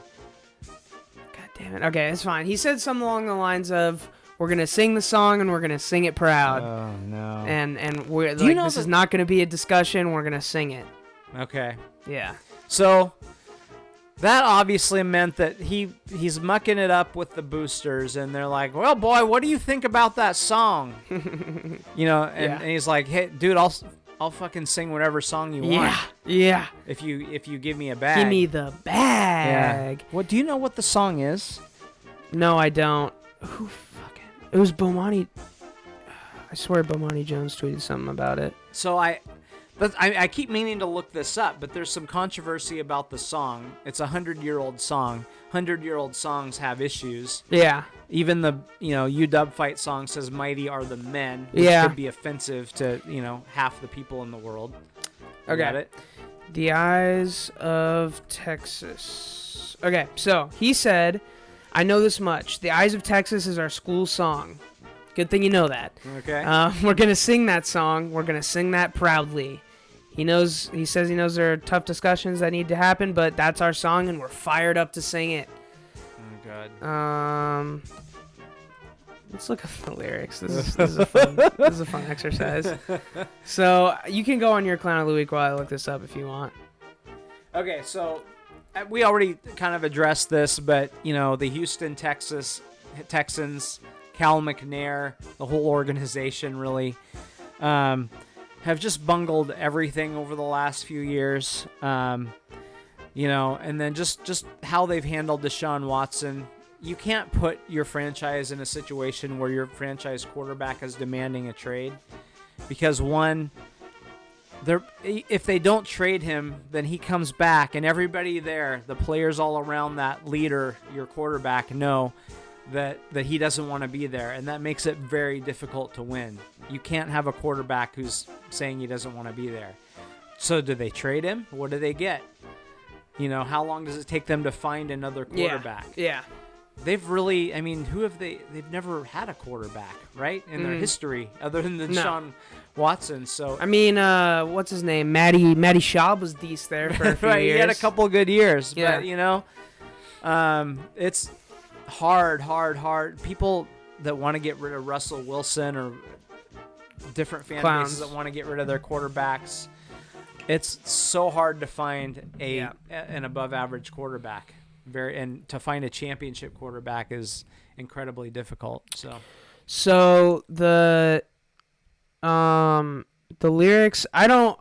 God damn it. Okay, it's fine. He said something along the lines of, "We're gonna sing the song and we're gonna sing it proud." Oh no. And we're Do you like, know this is not gonna be a discussion. We're gonna sing it. Okay. Yeah. So that obviously meant that he's mucking it up with the boosters, and they're like, "Well, boy, what do you think about that song?" And he's like, "Hey, dude, I'll fucking sing whatever song you want Yeah. if you give me a bag." Give me the bag. Yeah. What do you know what the song is? No, I don't. Who fucking? It was Bomani. I swear Bomani Jones tweeted something about it. So I keep meaning to look this up, but there's some controversy about the song. It's a 100-year-old song. 100-year-old songs have issues. Yeah. Even the UW fight song says "Mighty are the men," which Yeah. could be offensive to half the people in the world. You Okay. got it? The Eyes of Texas. Okay, so he said, "I know this much. The Eyes of Texas is our school song. Good thing you know that. Okay. We're gonna sing that song. We're gonna sing that proudly." He says he knows there are tough discussions that need to happen, but that's our song, and we're fired up to sing it. Oh God. Let's look up the lyrics. This is a fun exercise. So you can go on your Clown of the Week while I look this up if you want. Okay, so we already kind of addressed this, but the Houston Texans, Cal McNair, the whole organization really have just bungled everything over the last few years. And then just how they've handled Deshaun Watson. You can't put your franchise in a situation where your franchise quarterback is demanding a trade, because one, if they don't trade him, then he comes back, and everybody there, the players all around that leader, your quarterback, know that he doesn't want to be there, and that makes it very difficult to win. You can't have a quarterback who's saying he doesn't want to be there. So do they trade him? What do they get? How long does it take them to find another quarterback? Yeah. They've really, who have they? They've never had a quarterback, right, in their history, other than Deshaun Watson. So what's his name? Matty Schaub was decent there for a few right, years. he had a couple good years, Yeah. but it's hard. People that want to get rid of Russell Wilson or different fan bases that want to get rid of their quarterbacks, it's so hard to find an above average quarterback. And to find a championship quarterback is incredibly difficult. So the lyrics, I don't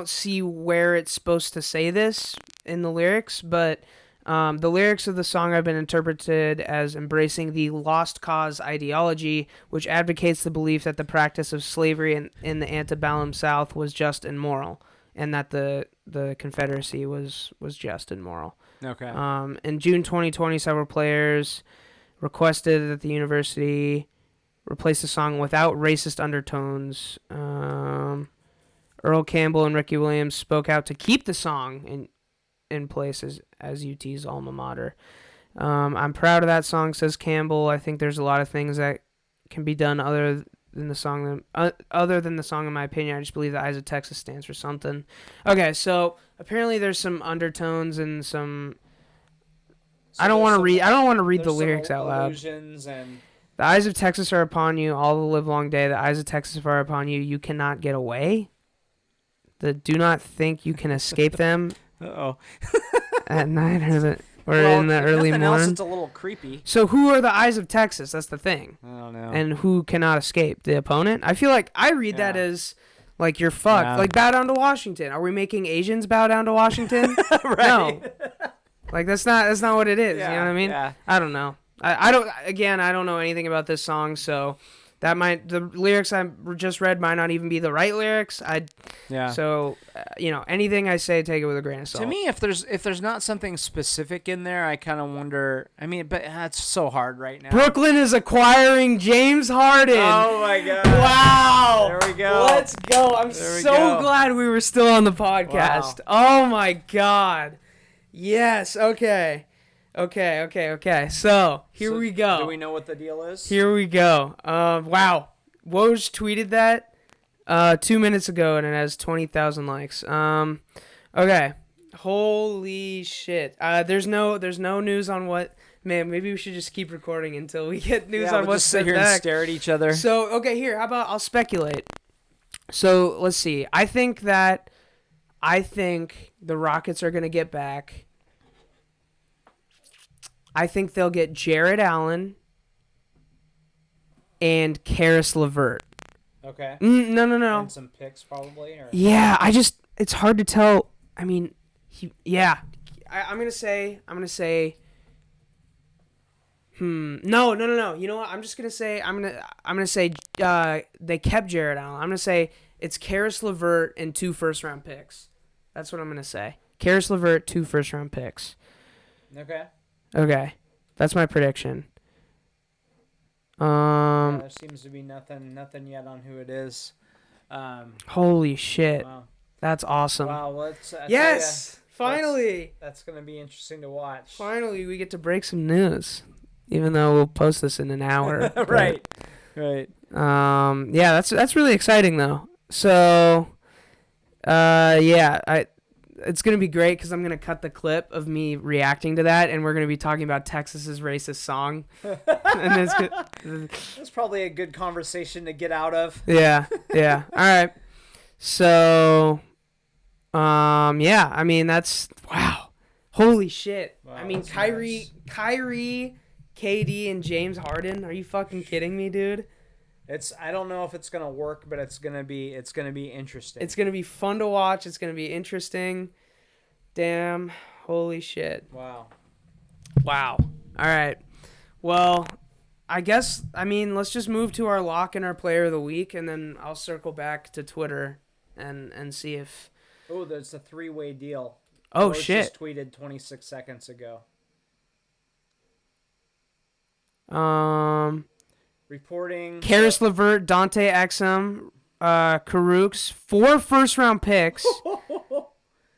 see where it's supposed to say this in the lyrics, but the lyrics of the song have been interpreted as embracing the lost cause ideology, which advocates the belief that the practice of slavery in the antebellum South was just and moral, and that the Confederacy was just and moral. Okay. In June 2020, several players requested that the university replace the song without racist undertones. Earl Campbell and Ricky Williams spoke out to keep the song in place as UT's alma mater. I'm proud of that song, says Campbell. I think there's a lot of things that can be done other than the song. In my opinion, I just believe the Eyes of Texas stands for something. Okay, so apparently there's some undertones and some. So I don't want to read. I don't want to read the there's some lyrics out loud. allusions and The eyes of Texas are upon you all the live long day. The eyes of Texas are upon you. You cannot get away. Do not think you can escape them uh-oh. at night or Well, in the if early nothing else, morning. it's a little creepy. So who are the eyes of Texas? That's the thing. I don't know. And who cannot escape? The opponent? I feel like I read that Yeah. as like you're fucked. Yeah. Like bow down to Washington. Are we making Asians bow down to Washington? right. No. Like that's not what it is. Yeah, You know what I mean? yeah. I don't know. I don't know anything about this song, so the lyrics I just read might not even be the right lyrics. Yeah. So anything I say, take it with a grain of salt. To me, if there's not something specific in there, I kind of wonder. I mean, but that's so hard right now. Brooklyn is acquiring James Harden. Oh my God! Wow. There we go. Let's go. I'm There we so go. glad we were still on the podcast. Oh my God. Yes. Okay. So here we go. Do we know what the deal is? Here we go. Wow. Woj tweeted that 2 minutes ago, and it has 20,000 likes. Okay. Holy shit. There's no news on what. Man, maybe we should just keep recording until we get news on we'll what's just sit here and back. stare at each other. So okay, here. How about I'll speculate. So let's see. I think the Rockets are gonna get back. I think they'll get Jared Allen and Karis LeVert. Okay. No. And some picks probably. Or? Yeah, it's hard to tell. I mean, I'm gonna say. No. You know what? I'm just gonna say. I'm gonna say. They kept Jared Allen. I'm gonna say it's Karis LeVert and 2 first-round picks. That's what I'm gonna say. Karis LeVert, 2 first-round picks. Okay, that's my prediction. Yeah, there seems to be nothing yet on who it is. Holy shit, Wow. that's awesome. Wow. Let's. Yes, finally. That's gonna be interesting to watch. Finally, we get to break some news, even though we'll post this in an hour. Right. Yeah, that's really exciting though. So, it's gonna be great because I'm gonna cut the clip of me reacting to that, and we're gonna be talking about Texas's racist song. And That's probably a good conversation to get out of. yeah. All right. So, yeah. I mean, that's wow. Holy shit. Wow, I mean, that's Kyrie, KD, and James Harden. Are you fucking kidding me, dude? I don't know if it's gonna work, but it's gonna be interesting. It's gonna be fun to watch. It's gonna be interesting. Damn. Holy shit. Wow. All right. Well, let's just move to our lock and our player of the week, and then I'll circle back to Twitter and see if. Oh, there's a 3-way deal. Oh, Coach shit. just tweeted 26 seconds ago. Reporting. Karis LeVert, Dante Exum, Karooks, 4 first-round picks,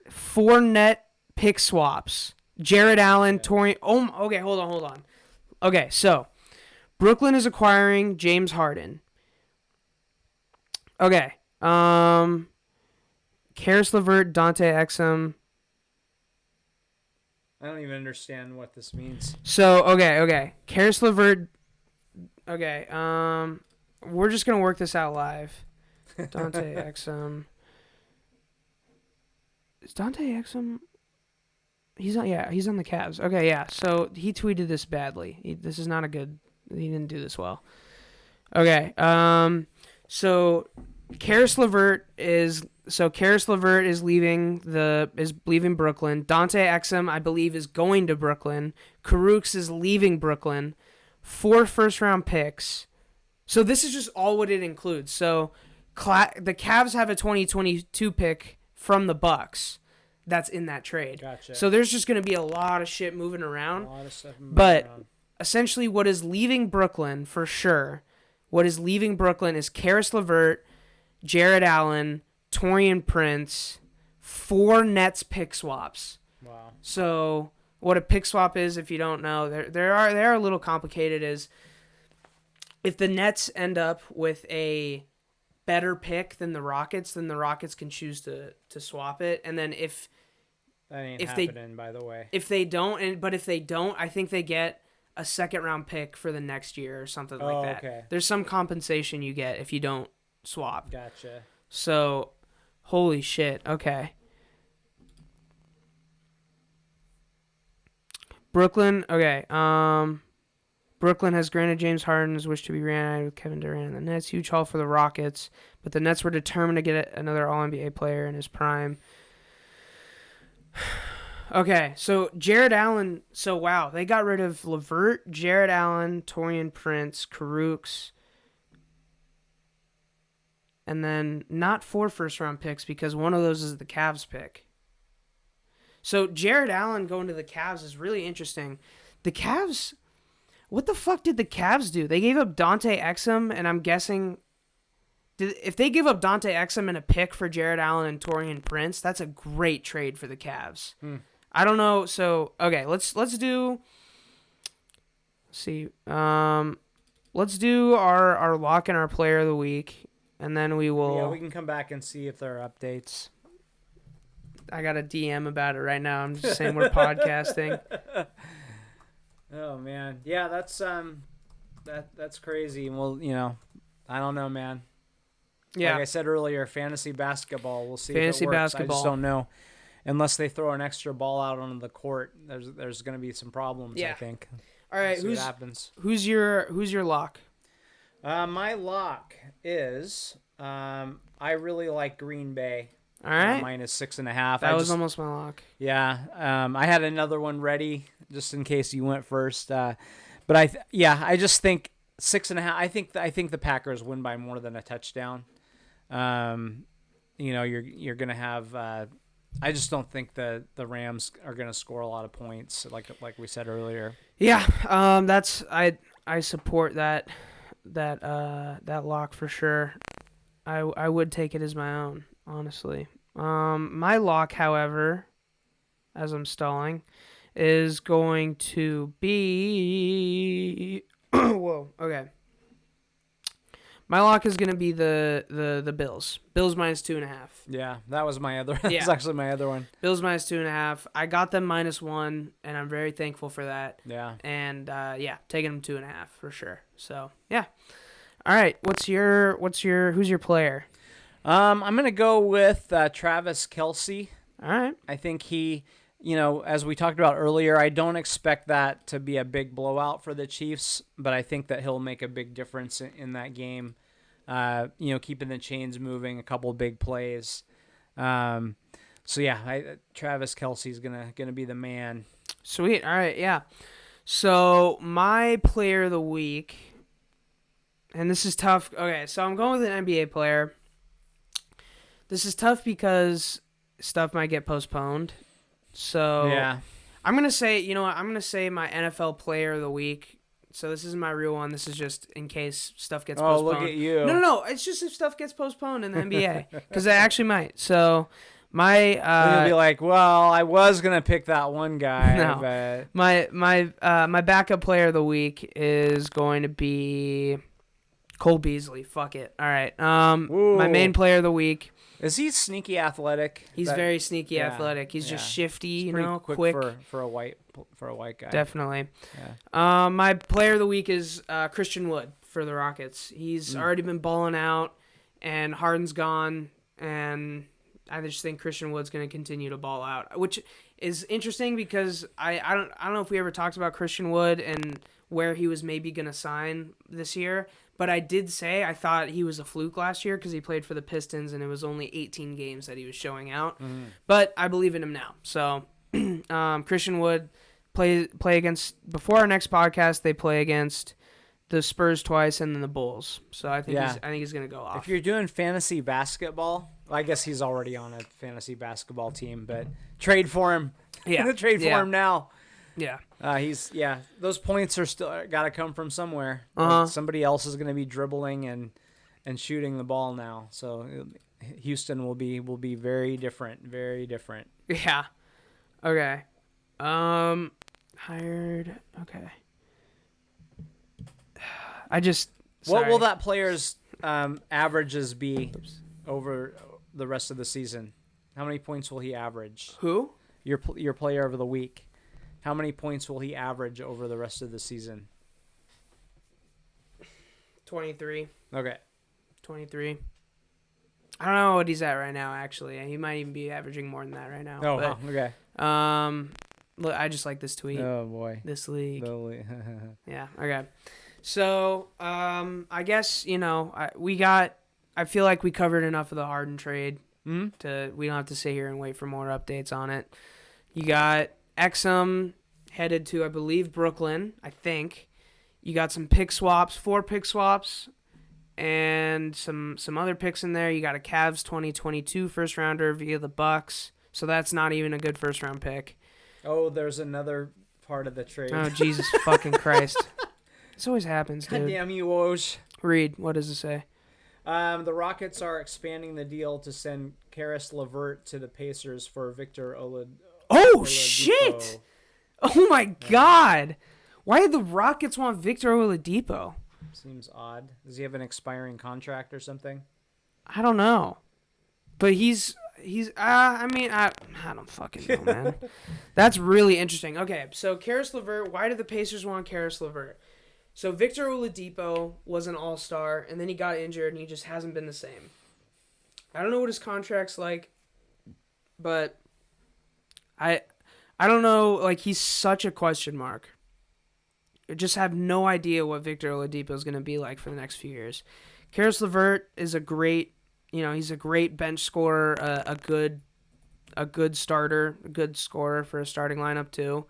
4 net pick swaps. Jared Allen, Torian. Oh, okay, hold on. Okay, so Brooklyn is acquiring James Harden. Okay, Karis LeVert, Dante Exum. I don't even understand what this means. So okay, Karis LeVert. Okay, we're just gonna work this out live. Dante Exum. Is Dante Exum? He's on the Cavs. Okay, yeah. So he tweeted this badly. This is not a good. He didn't do this well. Okay. So Karis LeVert is leaving Brooklyn. Dante Exum, I believe, is going to Brooklyn. Karooks is leaving Brooklyn. 4 first-round picks. So this is just all what it includes. So the Cavs have a 2022 pick from the Bucks that's in that trade. Gotcha. So there's just going to be a lot of shit moving around. A lot of stuff moving But around. essentially what is leaving Brooklyn for sure, is Karis LeVert, Jared Allen, Torian Prince, 4 Nets pick swaps. Wow. So what a pick swap is, if you don't know, they are a little complicated. Is if the Nets end up with a better pick than the Rockets, then the Rockets can choose to swap it. And then if That ain't if happening, by the way. if they don't, but if they don't, I think they get a second round pick for the next year or something like that. Okay. There's some compensation you get if you don't swap. Gotcha. So, holy shit. Okay. Brooklyn. Okay. Brooklyn has granted James Harden his wish to be reunited with Kevin Durant and the Nets. Huge haul for the Rockets, but the Nets were determined to get another All-NBA player in his prime. Okay, so Jared Allen. So, wow, they got rid of LeVert, Jared Allen, Taurean Prince, Karooks, and then not 4 first-round picks because one of those is the Cavs pick. So, Jared Allen going to the Cavs is really interesting. The Cavs, what the fuck did the Cavs do? They gave up Dante Exum, and I'm guessing if they give up Dante Exum and a pick for Jared Allen and Taurean Prince, that's a great trade for the Cavs. I don't know. So, okay, let's do. See, let's do our lock and our player of the week, and then we will. Yeah, we can come back and see if there are updates. I got a DM about it right now. I'm just saying we're podcasting. Oh man, yeah, that's crazy. Well, I don't know, man. Yeah, Like I said earlier, fantasy basketball. We'll see. Fantasy if it works. basketball. I just don't know. Unless they throw an extra ball out onto the court, there's going to be some problems. Yeah. I think. All right, What happens? who's your lock? My lock is I really like Green Bay. All right, Minus 6.5. that was almost my lock. Yeah. I had another one ready just in case you went first. But I just think 6.5. I think the Packers win by more than a touchdown. You're gonna have. I just don't think the Rams are gonna score a lot of points, like we said earlier. Yeah, that's I support that lock for sure. I would take it as my own, honestly. My lock, however, as I'm stalling, is going to be whoa, okay. My lock is going to be the Bills. Bills minus 2.5. Yeah, that was my other. That's actually my other one. Bills minus 2.5. I got them -1, and I'm very thankful for that. Yeah. And taking them 2.5 for sure. So yeah. All right. Who's your player? I'm gonna go with Travis Kelce. All right. I think he, as we talked about earlier, I don't expect that to be a big blowout for the Chiefs, but I think that he'll make a big difference in that game. Keeping the chains moving, a couple of big plays. Travis Kelce's gonna be the man. Sweet. All right. Yeah. So my player of the week, and this is tough. Okay, so I'm going with an NBA player. This is tough because stuff might get postponed. So yeah, I'm gonna say, I'm gonna say my NFL player of the week. So this isn't my real one. This is just in case stuff gets postponed. Oh, look at you! No. It's just if stuff gets postponed in the NBA, because it actually might. So my you'll be like, well, I was gonna pick that one guy. No. But my backup player of the week is going to be Cole Beasley. Fuck it. All right. My main player of the week. Is he sneaky athletic? He's very sneaky athletic. He's just shifty, quick for a white guy. Definitely. Yeah. My player of the week is Christian Wood for the Rockets. He's already been balling out, and Harden's gone, and I just think Christian Wood's going to continue to ball out, which is interesting because I don't know if we ever talked about Christian Wood and where he was maybe going to sign this year. But I did say I thought he was a fluke last year because he played for the Pistons and it was only 18 games that he was showing out. But I believe in him now. So Christian Wood play against, before our next podcast, they play against the Spurs twice and then the Bulls. So I think he's going to go off. If you're doing fantasy basketball, I guess he's already on a fantasy basketball team, but trade for him. Yeah. Trade for him now. Yeah. Those points are still got to come from somewhere. Somebody else is going to be dribbling and shooting the ball now. So Houston will be very different, very different. Yeah. Okay. Hired. Okay. What What will that player's averages be over the rest of the season? How many points will he average? Who? Your player of the week. How many points will he average over the rest of the season? 23. Okay. 23. I don't know what he's at right now, actually. He might even be averaging more than that right now. Oh, but, okay. Look, I just like this tweet. Oh, boy. This league. Yeah. Okay. So, I guess, I feel like we covered enough of the Harden trade. We don't have to sit here and wait for more updates on it. You got Exum headed to, I believe, Brooklyn, I think. You got some pick swaps, 4 pick swaps, and some other picks in there. You got a Cavs 2022 first rounder via the Bucks, so that's not even a good first round pick. Oh, there's another part of the trade. Oh, Jesus fucking Christ. This always happens, dude. God damn you, Woj. Read, what does it say? The Rockets are expanding the deal to send Karis LeVert to the Pacers for Victor Oladipo. Oh, shit! Oh, my God. Why did the Rockets want Victor Oladipo? Seems odd. Does he have an expiring contract or something? I don't know. But I don't fucking know, man. That's really interesting. Okay, so Karis LeVert, why did the Pacers want Karis LeVert? So Victor Oladipo was an all-star, and then he got injured, and he just hasn't been the same. I don't know what his contract's like, but I don't know. Like, he's such a question mark. I just have no idea what Victor Oladipo is going to be like for the next few years. Karis LeVert is he's a great bench scorer, a good starter, a good scorer for a starting lineup too.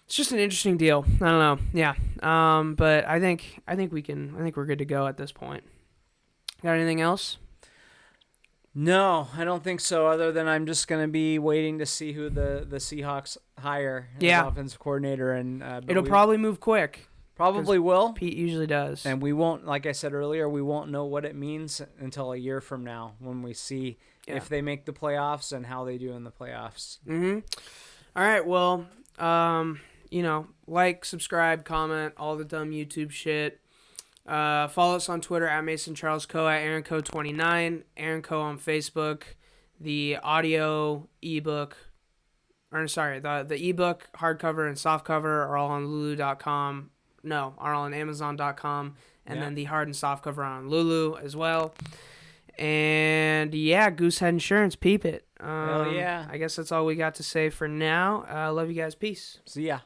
It's just an interesting deal. I don't know. Yeah. But I think we're good to go at this point. Got anything else? No, I don't think so, other than I'm just going to be waiting to see who the Seahawks hire as offensive coordinator. And It'll probably move quick. Probably will. Pete usually does. And we won't, like I said earlier, we won't know what it means until a year from now when we see if they make the playoffs and how they do in the playoffs. Mm-hmm. All right, well, like, subscribe, comment, all the dumb YouTube shit. Follow us on Twitter at Mason Charles Coe, at Aaron Coe 29, Aaron Coe on Facebook. The audio ebook, the ebook, hardcover, and softcover are all on Lulu.com. No, are all on Amazon.com, and then the hard and softcover are on Lulu as well. And Goosehead Insurance, peep it. Hell yeah! I guess that's all we got to say for now. Love you guys. Peace. See ya.